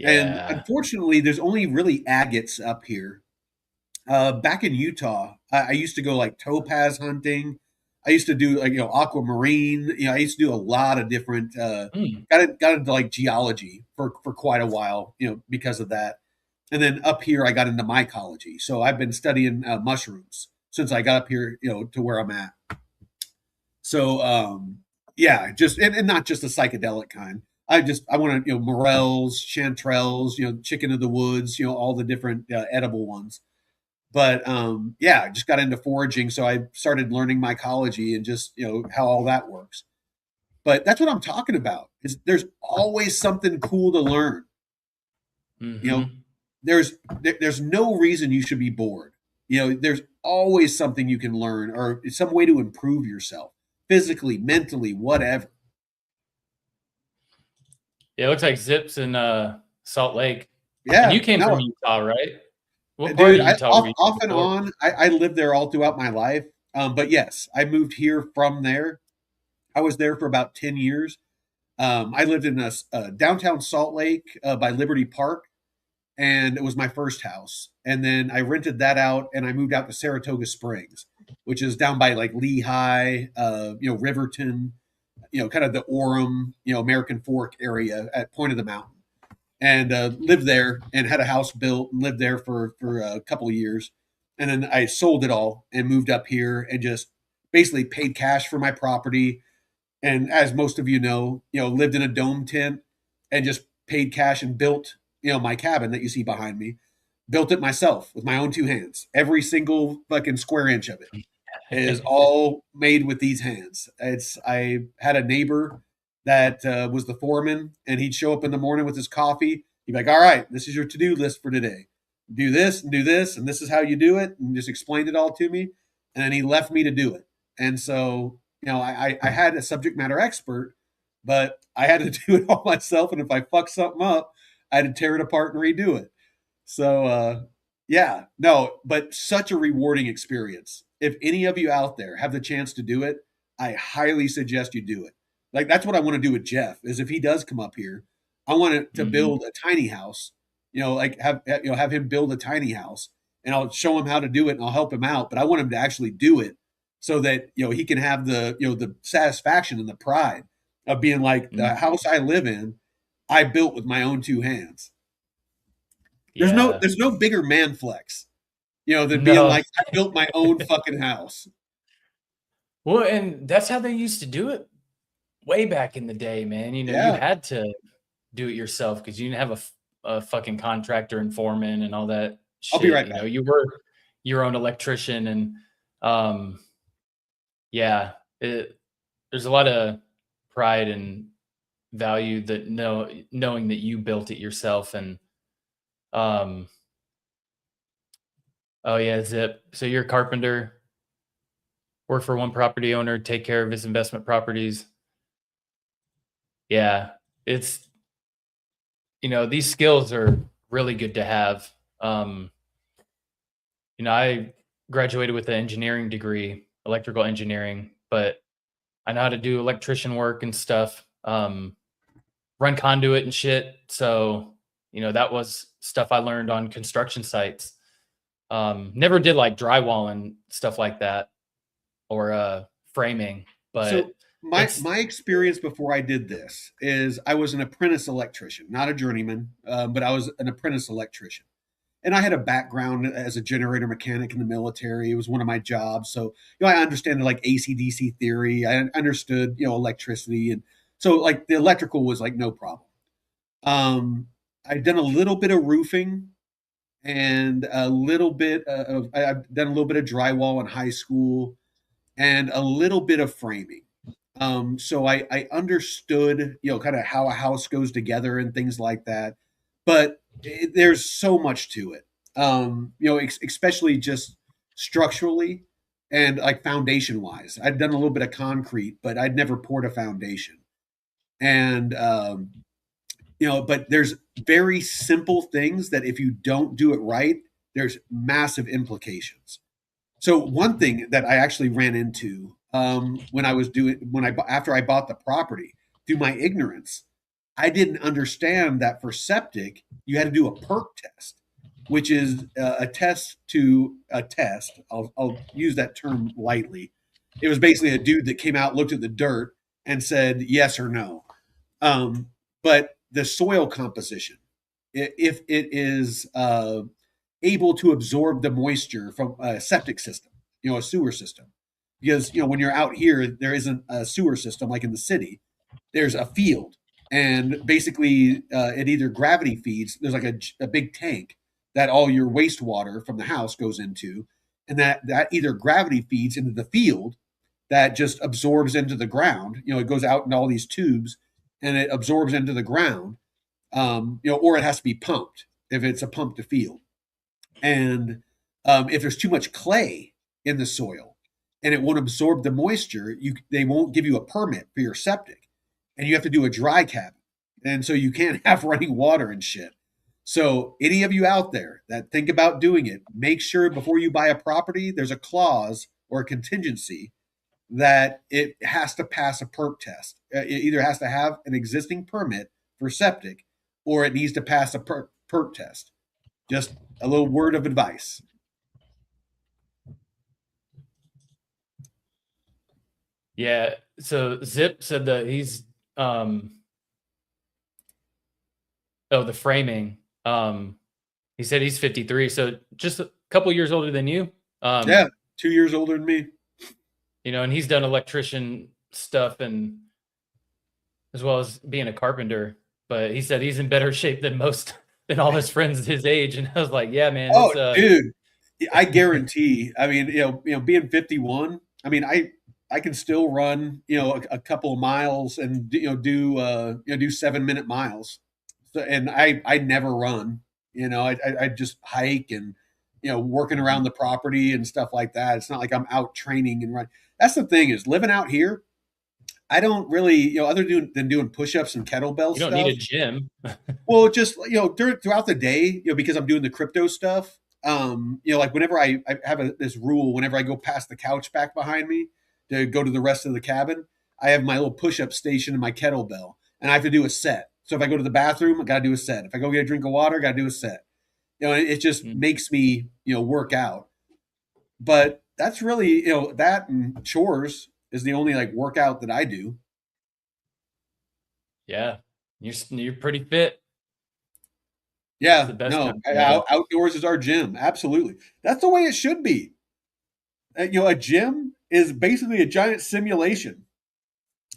And Yeah. unfortunately, there's only really agates up here. Back in Utah, I used to go like topaz hunting. I used to do like aquamarine. I used to do a lot of different. Mm. Got into like geology for quite a while. Because of that. And then up here, I got into mycology. So I've been studying mushrooms since I got up here. To where I'm at. So yeah, just and not just the psychedelic kind. I want to morels, chanterelles, chicken of the woods, all the different edible ones. But yeah, I just got into foraging, so I started learning mycology and just how all that works. But that's what I'm talking about. Is there's always something cool to learn. You know, Hmm. there's no reason you should be bored. There's always something you can learn or some way to improve yourself physically, mentally, whatever. Yeah, it looks like Zips in Salt Lake. And you Yeah, came from no, Utah, right? What part dude, of I Utah were you off in and before? on. I lived there all throughout my life. But yes, I moved here from there. I was there for about 10 years. I lived in a downtown Salt Lake by Liberty Park, and it was my first house. And then I rented that out, and I moved out to Saratoga Springs, which is down by like Lehigh, Riverton, kind of the Orem, American Fork area at Point of the Mountain, and lived there and had a house built and lived there for a couple of years, and then I sold it all and moved up here and just basically paid cash for my property. And as most of lived in a dome tent and just paid cash and built my cabin that you see behind me. Built it myself with my own two hands. Every single fucking square inch of it is all made with these hands. I had a neighbor that was the foreman, and he'd show up in the morning with his coffee. He'd be like, "All right, this is your to do list for today. Do this, and this is how you do it," and just explained it all to me. And then he left me to do it. And so, I had a subject matter expert, but I had to do it all myself. And if I fuck something up, I had to tear it apart and redo it. So yeah, no, but such a rewarding experience. If any of you out there have the chance to do it, I highly suggest you do it. Like that's what I want to do with Jeff. Is if he does come up here, I want to Hmm. build a tiny house. Like have him build a tiny house, and I'll show him how to do it, and I'll help him out. But I want him to actually do it so that he can have the satisfaction and the pride of being like the house I live in, I built with my own two hands. There's no Yeah. there's no bigger man flex, than being No. like, I built my own fucking house. Well, and that's how they used to do it way back in the day, man. You Yeah. had to do it yourself because you didn't have a fucking contractor and foreman and all that I'll be shit. right back. You were your own electrician, and um, yeah, there's a lot of pride and value that knowing that you built it yourself. And um, oh yeah, Zip. So you're a carpenter, work for one property owner, take care of his investment properties. Yeah, it's these skills are really good to have. Um, I graduated with an engineering degree, electrical engineering, but I know how to do electrician work and stuff, run conduit and shit. So, that was stuff I learned on construction sites. Never did like drywall and stuff like that or framing, So but my it's my experience before I did this is I was an apprentice electrician, not a journeyman, but I was an apprentice electrician. And I had a background as a generator mechanic in the military. It was one of my jobs. So, I understand like AC/DC theory. I understood, electricity. And so like the electrical was like no problem. I'd done a little bit of roofing and a little bit I've done a little bit of drywall in high school and a little bit of framing. So I understood, kind of how a house goes together and things like that. But there's so much to it, especially just structurally and like foundation wise. I'd done a little bit of concrete, but I'd never poured a foundation. And, but there's very simple things that if you don't do it right, there's massive implications. So one thing that I actually ran into when I was doing when I after I bought the property through my ignorance, I didn't understand that for septic, you had to do a perk test, which is a test to a test. I'll use that term lightly. It was basically a dude that came out, looked at the dirt, and said yes or no. But the soil composition, if it is able to absorb the moisture from a septic system, a sewer system, because when you're out here, there isn't a sewer system like in the city. There's a field, and basically, it either gravity feeds. There's like a big tank that all your wastewater from the house goes into, and that either gravity feeds into the field that just absorbs into the ground. It goes out in all these tubes and it absorbs into the ground. Or it has to be pumped if it's a pump to field. And if there's too much clay in the soil and it won't absorb the moisture, they won't give you a permit for your septic, and you have to do a dry cabin, and so you can't have running water and shit. So any of you out there that think about doing it, make sure before you buy a property, there's a clause or a contingency that it has to pass a perk test. It either has to have an existing permit for septic or it needs to pass a perk test. Just a little word of advice. Yeah. So Zip said that he's the framing. He said he's 53, so just a couple years older than you. Yeah, 2 years older than me. And he's done electrician stuff and as well as being a carpenter. But he said he's in better shape than all his friends his age. And I was like, yeah, man. Oh, dude, I guarantee. I mean, being 51, I mean, I can still run, a couple of miles and do 7-minute miles. So, and I never run. I just hike and working around the property and stuff like that. It's not like I'm out training and run. That's the thing is living out here. I don't really, other than doing push-ups and kettlebell you don't stuff. need a gym. Well, just throughout the day, because I'm doing the crypto stuff. Like whenever I have this rule, whenever I go past the couch back behind me to go to the rest of the cabin, I have my little push-up station and my kettlebell, and I have to do a set. So if I go to the bathroom, I got to do a set. If I go get a drink of water, I got to do a set. It just makes me work out. But that's really that and chores is the only like workout that I do. Yeah, you're pretty fit. Yeah, no, outdoors is our gym. Absolutely, that's the way it should be. A gym is basically a giant simulation.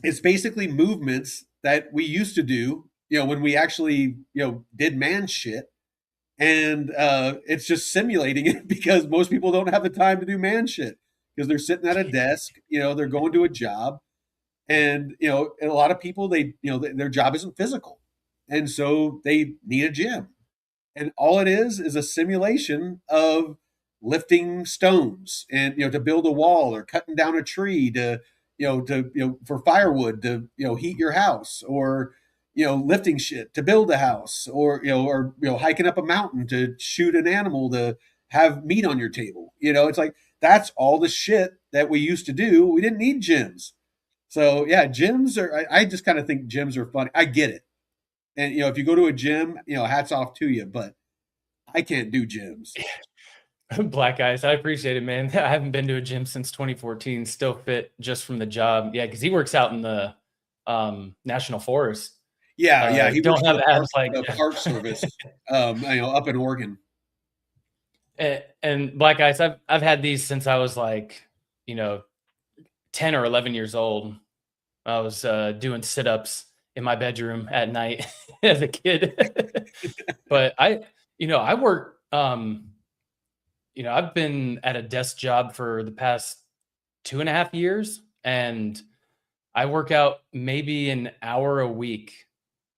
It's basically movements that we used to do, when we actually, did man shit, and it's just simulating it because most people don't have the time to do man shit because they're sitting at a desk, they're going to a job, and and a lot of people their job isn't physical, and so they need a gym. And all it is a simulation of lifting stones and to build a wall or cutting down a tree to for firewood to heat your house, or lifting shit to build a house, or hiking up a mountain to shoot an animal to have meat on your table. It's like that's all the shit that we used to do. We didn't need gyms. So yeah, gyms are, I just kind of think gyms are funny. I get it. And if you go to a gym, hats off to you, but I can't do gyms. Black guys, I appreciate it, man. I haven't been to a gym since 2014. Still fit just from the job. Yeah, because he works out in the national forest. Yeah, he don't have abs like the Park Service, up in Oregon. And black guys, I've had these since I was like 10 or 11 years old. I was doing sit-ups in my bedroom at night as a kid. But I work, I've been at a desk job for the past 2.5 years, and I work out maybe an hour a week,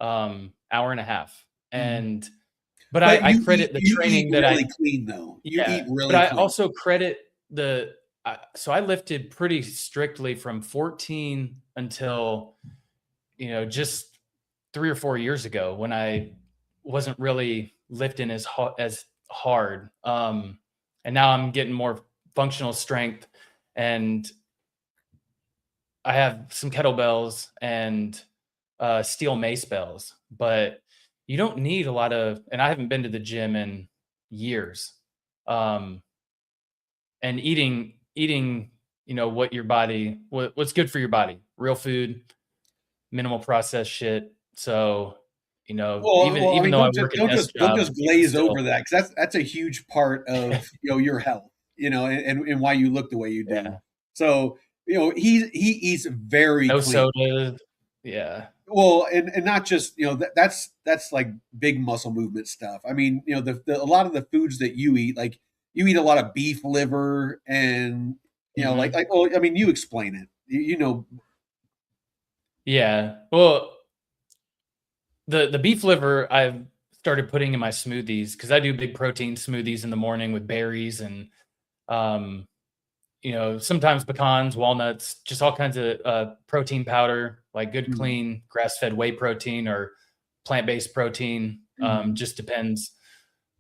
hour and a half. And, but I credit the training that really clean though. You eat really but clean. I also credit so I lifted pretty strictly from 14 until, just 3 or 4 years ago when I wasn't really lifting as hard. And now I'm getting more functional strength, and I have some kettlebells and steel mace bells, but you don't need a lot of, and I haven't been to the gym in years. Um, and eating, what your body, what's good for your body, real food, minimal processed shit. So, Well, I even mean, though I work a desk don't job, just you can glaze still, over that, because that's a huge part of your health, and why you look the way you do. yeah, So he eats very no clean. soda. Yeah. Well, and not just that's like big muscle movement stuff. I mean, a lot of the foods that you eat, like you eat a lot of beef liver, and Hmm. well, I mean, you explain it. You know. Yeah. Well, the beef liver I've started putting in my smoothies because I do big protein smoothies in the morning with berries and um, sometimes pecans, walnuts, just all kinds of protein powder, like good, Mhm. clean, grass fed whey protein or plant based protein. Mhm. Just depends.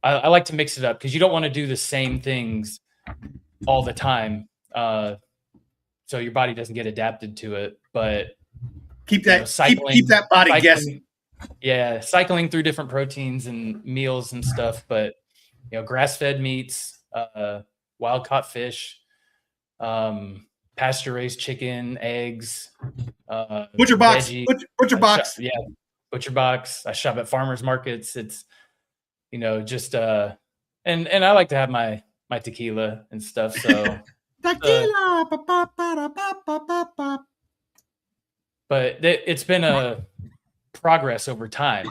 I like to mix it up because you don't want to do the same things all the time. So your body doesn't get adapted to it. But, Keep that body guessing. cycling, yeah, cycling through different proteins and meals and stuff. But, grass fed meats, wild caught fish, um, pasture raised chicken, eggs, Butcher box, veggie. butcher box. Yeah, butcher box. I shop at farmers markets. It's just and I like to have my tequila and stuff. So, uh, Tequila. Ba, ba, ba, da, ba, ba, ba, ba. but it's been a progress over time.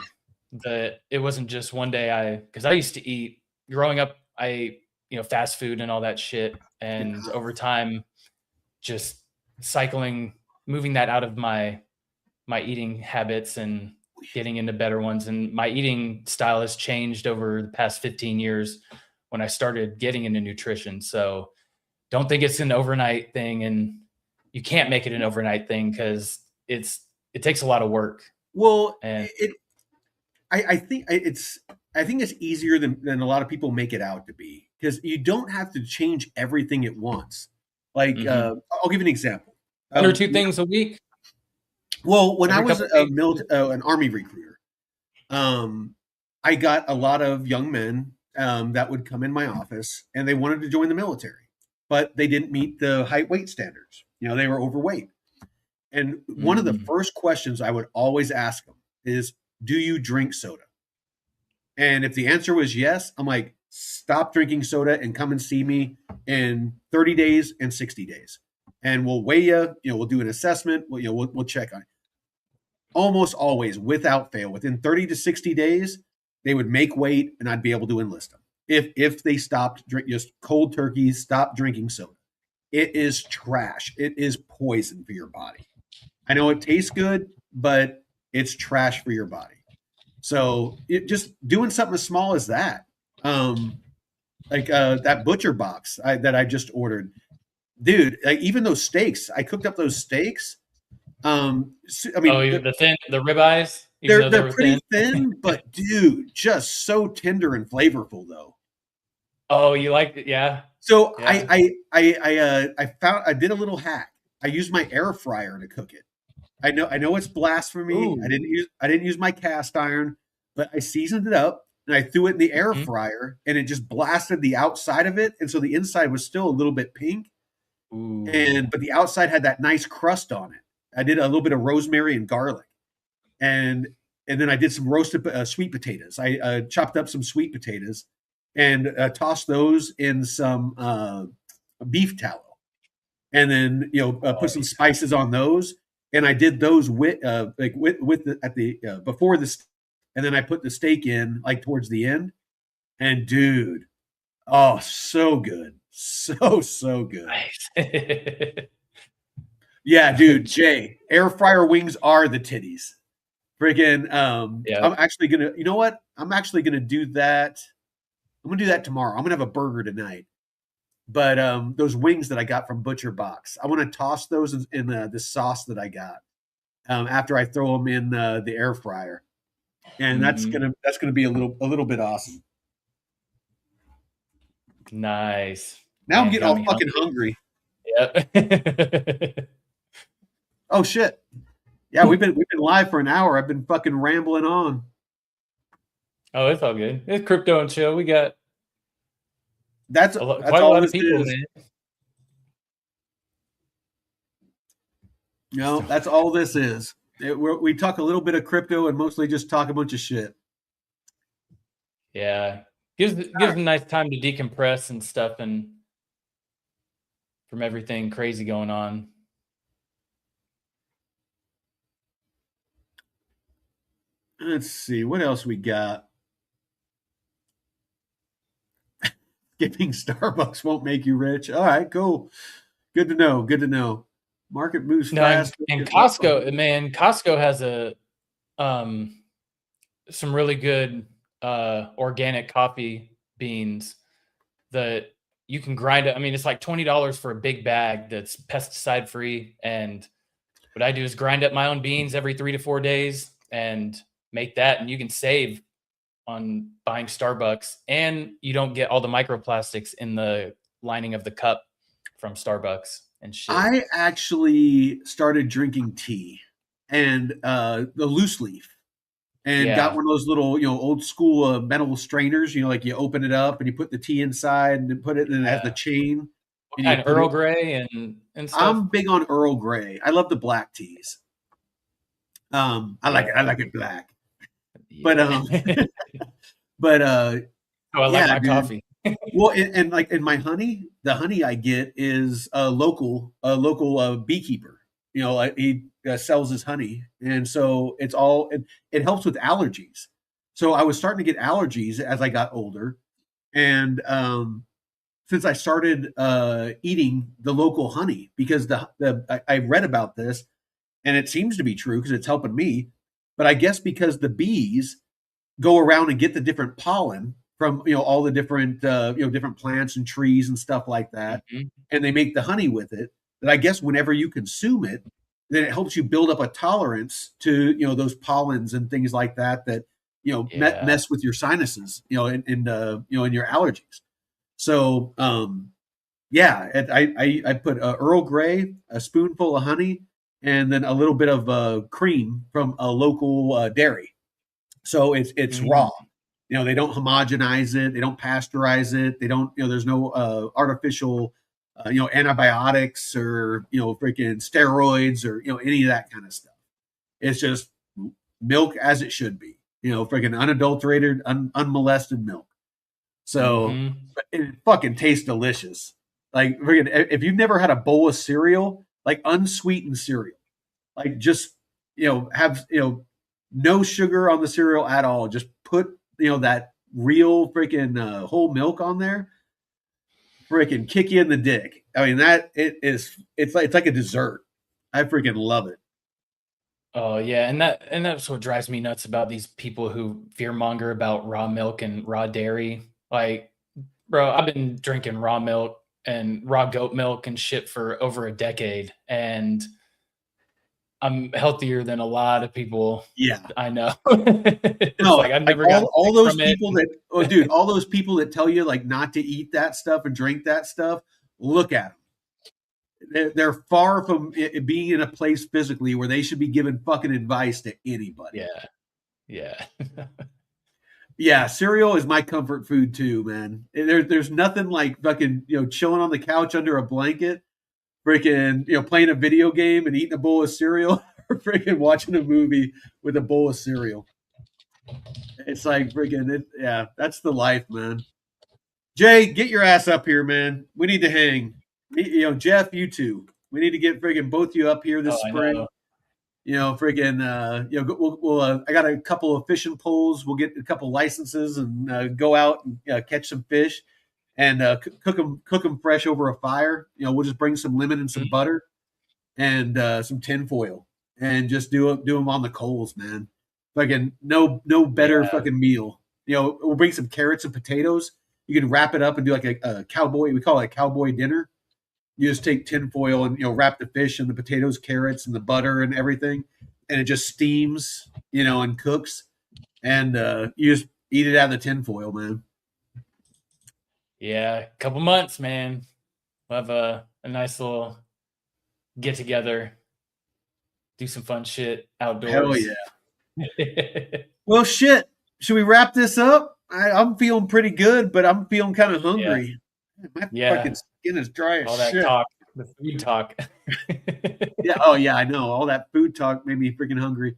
That it wasn't just one day. Because I used to eat growing up. I ate fast food and all that shit, and Yeah. over time, just cycling, moving that out of my eating habits and getting into better ones. And my eating style has changed over the past 15 years when I started getting into nutrition. So don't think it's an overnight thing, and you can't make it an overnight thing because it takes a lot of work. Well, And I think it's easier than a lot of people make it out to be, because you don't have to change everything at once. Like, mhm. I'll give you an example. One or two things a week, Well, when I every was couple of weeks. an army recruiter, um, I got a lot of young men that would come in my office, and they wanted to join the military, but they didn't meet the height weight standards. They were overweight. And one of the Mm. first questions I would always ask them is, "Do you drink soda?" And if the answer was yes, I'm like, "Stop drinking soda and come and see me in 30 days and 60 days. And we'll weigh you, we'll do an assessment, we'll check on it." Almost always, without fail, within 30 to 60 days, they would make weight, and I'd be able to enlist them. If they stopped just cold turkey, stop drinking soda. It is trash. It is poison for your body. I know it tastes good, but it's trash for your body. So just doing something as small as that, like that butcher box that I just ordered, dude. Like, even those steaks, I cooked up those steaks. I Oh, mean, the ribeyes, even they're though they they're were pretty thin. thin, but dude, just so tender and flavorful though. Oh, you like it? Yeah, So yeah. I did a little hack. I used my air fryer to cook it. I know it's blasphemy. Ooh. I didn't use my cast iron, but I seasoned it up and I threw it in the air Mhm. fryer, and it just blasted the outside of it, and so the inside was still a little bit pink, Ooh. and but the outside had that nice crust on it. I did a little bit of rosemary and garlic, and and then I did some roasted sweet potatoes. I chopped up some sweet potatoes and tossed those in some beef tallow, and then Oh, put some spices on those. And I did those with the at the before the, and then I put the steak in like towards the end. And dude, oh, so good, so good. nice. Yeah, dude, Jay, air fryer wings are the titties. Friggin', Yeah. I'm actually gonna, you know what? I'm actually gonna do that. I'm gonna do that tomorrow. I'm gonna have a burger tonight. But those wings that I got from Butcher Box, I want to toss those in the sauce that I got after I throw them in the air fryer, and Mhm. that's gonna be a little bit awesome. Nice. Now I'm Man, getting got all me fucking hungry. hungry. Yep. Oh shit! Yeah, we've been live for an hour. I've been fucking rambling on. Oh, it's all good. It's crypto and chill. We got That's that's quite a all lot of this people, is. man. You know, that's all this is. We talk a little bit of crypto and mostly just talk a bunch of shit. Yeah, gives a nice time to decompress and stuff, and from everything crazy going on. Let's see what else we got. Skipping Starbucks won't make you rich. All right, cool. Good to know. Good to know. Market moves No, fast. and Costco, man, Costco has a some really good organic coffee beans that you can grind it. I mean, it's like $20 for a big bag that's pesticide free. And what I do is grind up my own beans every 3 to 4 days and make that. And you can save on buying Starbucks, and you don't get all the microplastics in the lining of the cup from Starbucks and shit. I actually started drinking tea and the loose leaf and got Yeah. one of those little, old school metal strainers, like you open it up and you put the tea inside and then put it and it has the Yeah. chain What and you kind of put it. Earl Grey and stuff? I'm big on Earl Grey. I love the black teas. I like it. I Yeah. like it black. But Yeah. but Oh, I like yeah, my dude. coffee. Well, and like in my honey, the honey I get is a local beekeeper. He sells his honey, and so it helps with allergies. So I was starting to get allergies as I got older, and since I started eating the local honey, because I read about this, and it seems to be true because it's helping me. But I guess because the bees go around and get the different pollen from all the different different plants and trees and stuff like that, Mhm. and they make the honey with it. That I guess whenever you consume it, then it helps you build up a tolerance to those pollens and things like that that Yeah. mess with your sinuses, in your allergies. So yeah, I put Earl Grey, a spoonful of honey, and then a little bit of cream from a local dairy. So it's raw. Mm. They don't homogenize it, they don't pasteurize it, they don't. There's no artificial, antibiotics or freaking steroids or any of that kind of stuff. It's just milk as it should be. Freaking unadulterated, unmolested milk. So Mhm. it fucking tastes delicious. Like freaking, if you've never had a bowl of cereal, like unsweetened cereal, like just have no sugar on the cereal at all. Just put that real freaking whole milk on there. Freaking kick you in the dick. I mean that it is. It's like a dessert. I freaking love it. Oh, yeah, and that's what drives me nuts about these people who fearmonger about raw milk and raw dairy. Like, bro, I've been drinking raw milk and raw goat milk and shit for over a decade, and I'm healthier than a lot of people Yeah. I know. It's No, like I've like never gotten all sick those from it. people that oh dude, all those people that tell you like not to eat that stuff and drink that stuff, look at them. They're far from being in a place physically where they should be giving fucking advice to anybody. Yeah, yeah. Yeah, cereal is my comfort food too, man. There's nothing like fucking chilling on the couch under a blanket, freaking playing a video game and eating a bowl of cereal, or freaking watching a movie with a bowl of cereal. It's like freaking it. Yeah, that's the life, man. Jay, get your ass up here, man. We need to hang. Jeff, you too. We need to get freaking both you up here Oh, this I spring. know. Freaking, I got a couple of fishing poles. We'll get a couple licenses and go out and catch some fish and cook them fresh over a fire. We'll just bring some lemon and some Mhm. butter and some tin foil and just do them on the coals, man. Fucking no better Yeah. fucking meal. We'll bring some carrots and potatoes. You can wrap it up and do like a cowboy. We call it a cowboy dinner. You just take tin foil and wrap the fish and the potatoes, carrots, and the butter and everything, and it just steams, and cooks, and you just eat it out of the tin foil, man. Yeah, couple months, man. We'll have a nice little get together. do some fun shit Hell outdoors. yeah. Well, shit. Should we wrap this up? I'm feeling pretty good, but I'm feeling kind of Yeah. hungry. My fucking Yeah. skin is dry as All that shit. talk, the food talk. Yeah. Oh, yeah. I know. All that food talk made me freaking hungry.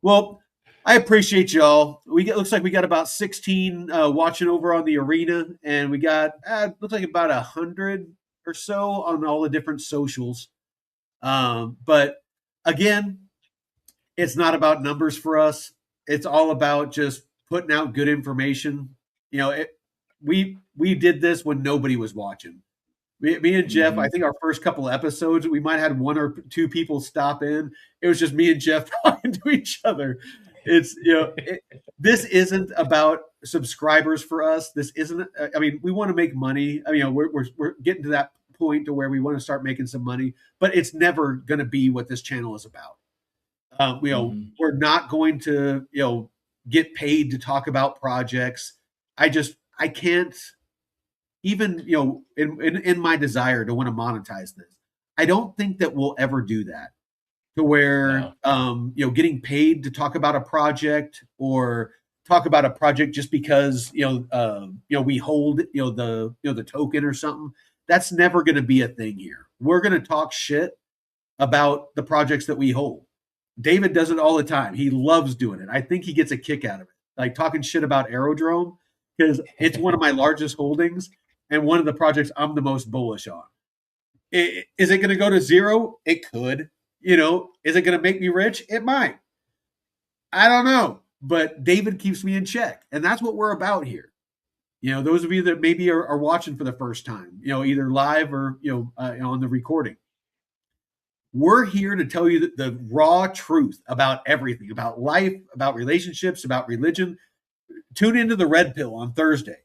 Well, I appreciate y'all. Looks like we got about 16 watching over on the arena, and we got looks like about 100 or so on all the different socials. But again, it's not about numbers for us. It's all about just putting out good information. You know, we did this when nobody was watching. Me and Jeff, I Mhm. think our first couple episodes, we might have had one or two people stop in. It was just me and Jeff talking to each other. It's this isn't about subscribers for us. This isn't. I mean, we want to make money. I mean, we're getting to that point to where we want to start making some money, but it's never going to be what this channel is about. Mhm. We're not going to get paid to talk about projects. I can't even in my desire to want to monetize this. I don't think that we'll ever do that to where No. getting paid to talk about a project or talk about a project just because we hold the token or something. That's never going to be a thing here. We're going to talk shit about the projects that we hold. David does it all the time. He loves doing it. I think he gets a kick out of it, like talking shit about Aerodrome because it's one of my largest holdings and one of the projects I'm the most bullish on. Is it going to go to zero? It could. Is it going to make me rich? It might. I don't know. But David keeps me in check. And that's what we're about here. Those of you that maybe are watching for the first time, either live or, on the recording. We're here to tell you the raw truth about everything, about life, about relationships, about religion. Tune into the Red Pill on Thursday.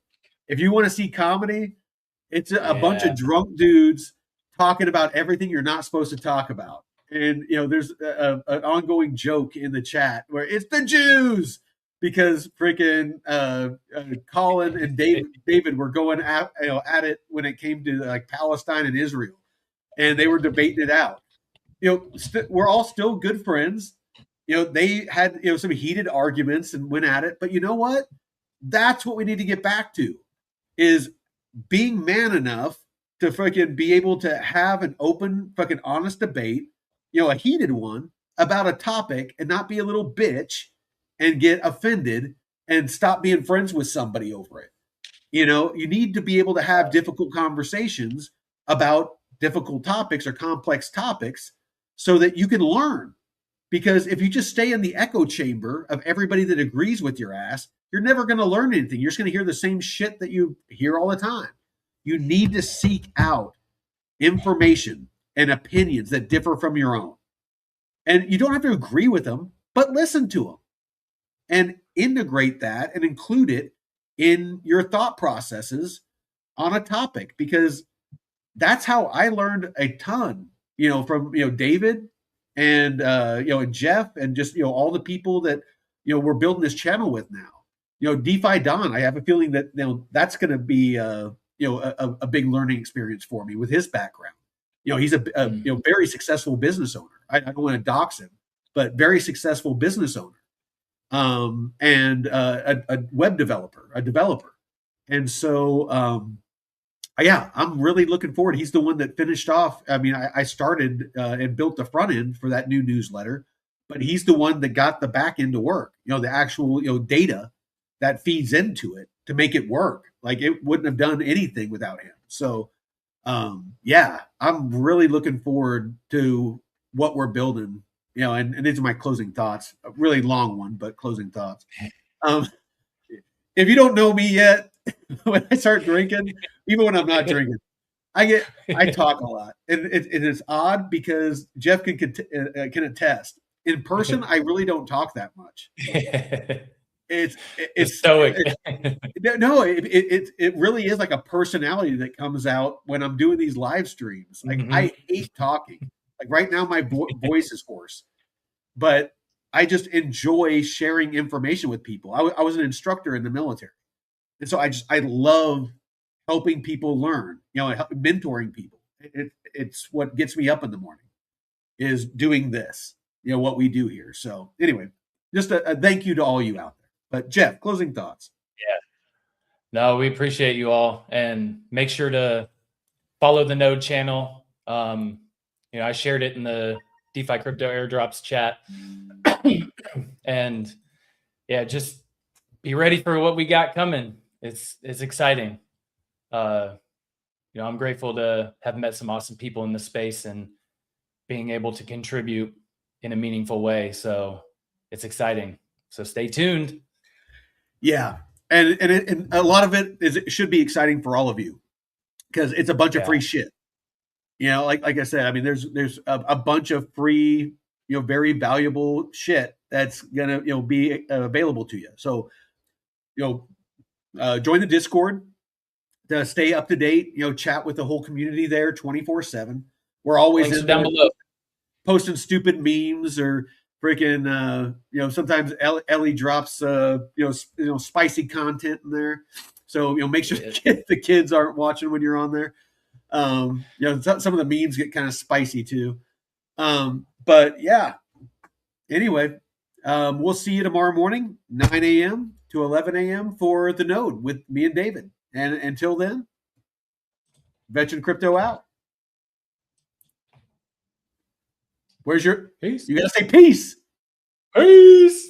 If you want to see comedy, it's a bunch Yeah. of drunk dudes talking about everything you're not supposed to talk about. And there's an ongoing joke in the chat where it's the Jews because freaking Colin and David were going at it when it came to like Palestine and Israel, and they were debating it out. We're all still good friends. They had some heated arguments and went at it, but you know what? That's what we need to get back to is being man enough to fucking be able to have an open, fucking honest debate, a heated one about a topic and not be a little bitch and get offended and stop being friends with somebody over it. You need to be able to have difficult conversations about difficult topics or complex topics so that you can learn. Because if you just stay in the echo chamber of everybody that agrees with your ass, you're never going to learn anything. You're just going to hear the same shit that you hear all the time. You need to seek out information and opinions that differ from your own. And you don't have to agree with them, but listen to them and integrate that and include it in your thought processes on a topic because that's how I learned a ton, from David and and Jeff and just all the people that we're building this channel with now. DeFi Don, I have a feeling that that's going to be a big learning experience for me with his background. He's a Mhm. very successful business owner. I don't want to dox him, but very successful business owner, and a web developer, and so yeah, I'm really looking forward. He's the one that finished off. I mean, I started and built the front end for that new newsletter, but he's the one that got the back end to work. The actual data that feeds into it to make it work. Like it wouldn't have done anything without him. So yeah, I'm really looking forward to what we're building. And these are my closing thoughts. A really long one, but closing thoughts. Um, if you don't know me yet, when I start drinking, even when I'm not drinking, I talk a lot, and it is odd because Jeff can attest. In person, I really don't talk that much. It's The it's stoic. no, it really is like a personality that comes out when I'm doing these live streams. Like Mhm. I hate talking. Like right now, my voice is hoarse, but I just enjoy sharing information with people. I was an instructor in the military, and so I love helping people learn, mentoring people. It's what gets me up in the morning is doing this. what we do here. So anyway, just a thank you to all you out there. But Jeff, closing thoughts. Yeah. No, we appreciate you all, and make sure to follow the Node channel. I shared it in the DeFi Crypto Airdrops chat. And yeah, just be ready for what we got coming. It's exciting. I'm grateful to have met some awesome people in the space and being able to contribute in a meaningful way. So it's exciting. So stay tuned. Yeah. And a lot of it should be exciting for all of you, because it's a bunch of free shit. Like I said, I mean, there's a bunch of free, very valuable shit that's gonna be available to you. So join the Discord to stay up to date. Chat with the whole community there 24/7. We're always Links down below, posting stupid memes or freaking sometimes Ellie drops spicy content in there. So make sure the kids aren't watching when you're on there. Some of the memes get kind of spicy too. But yeah. Anyway, we'll see you tomorrow morning, 9 a.m. to 11 a.m. for the Node with me and David. And until then, Veteran Crypto out. Where's your peace? You gotta say peace. Peace.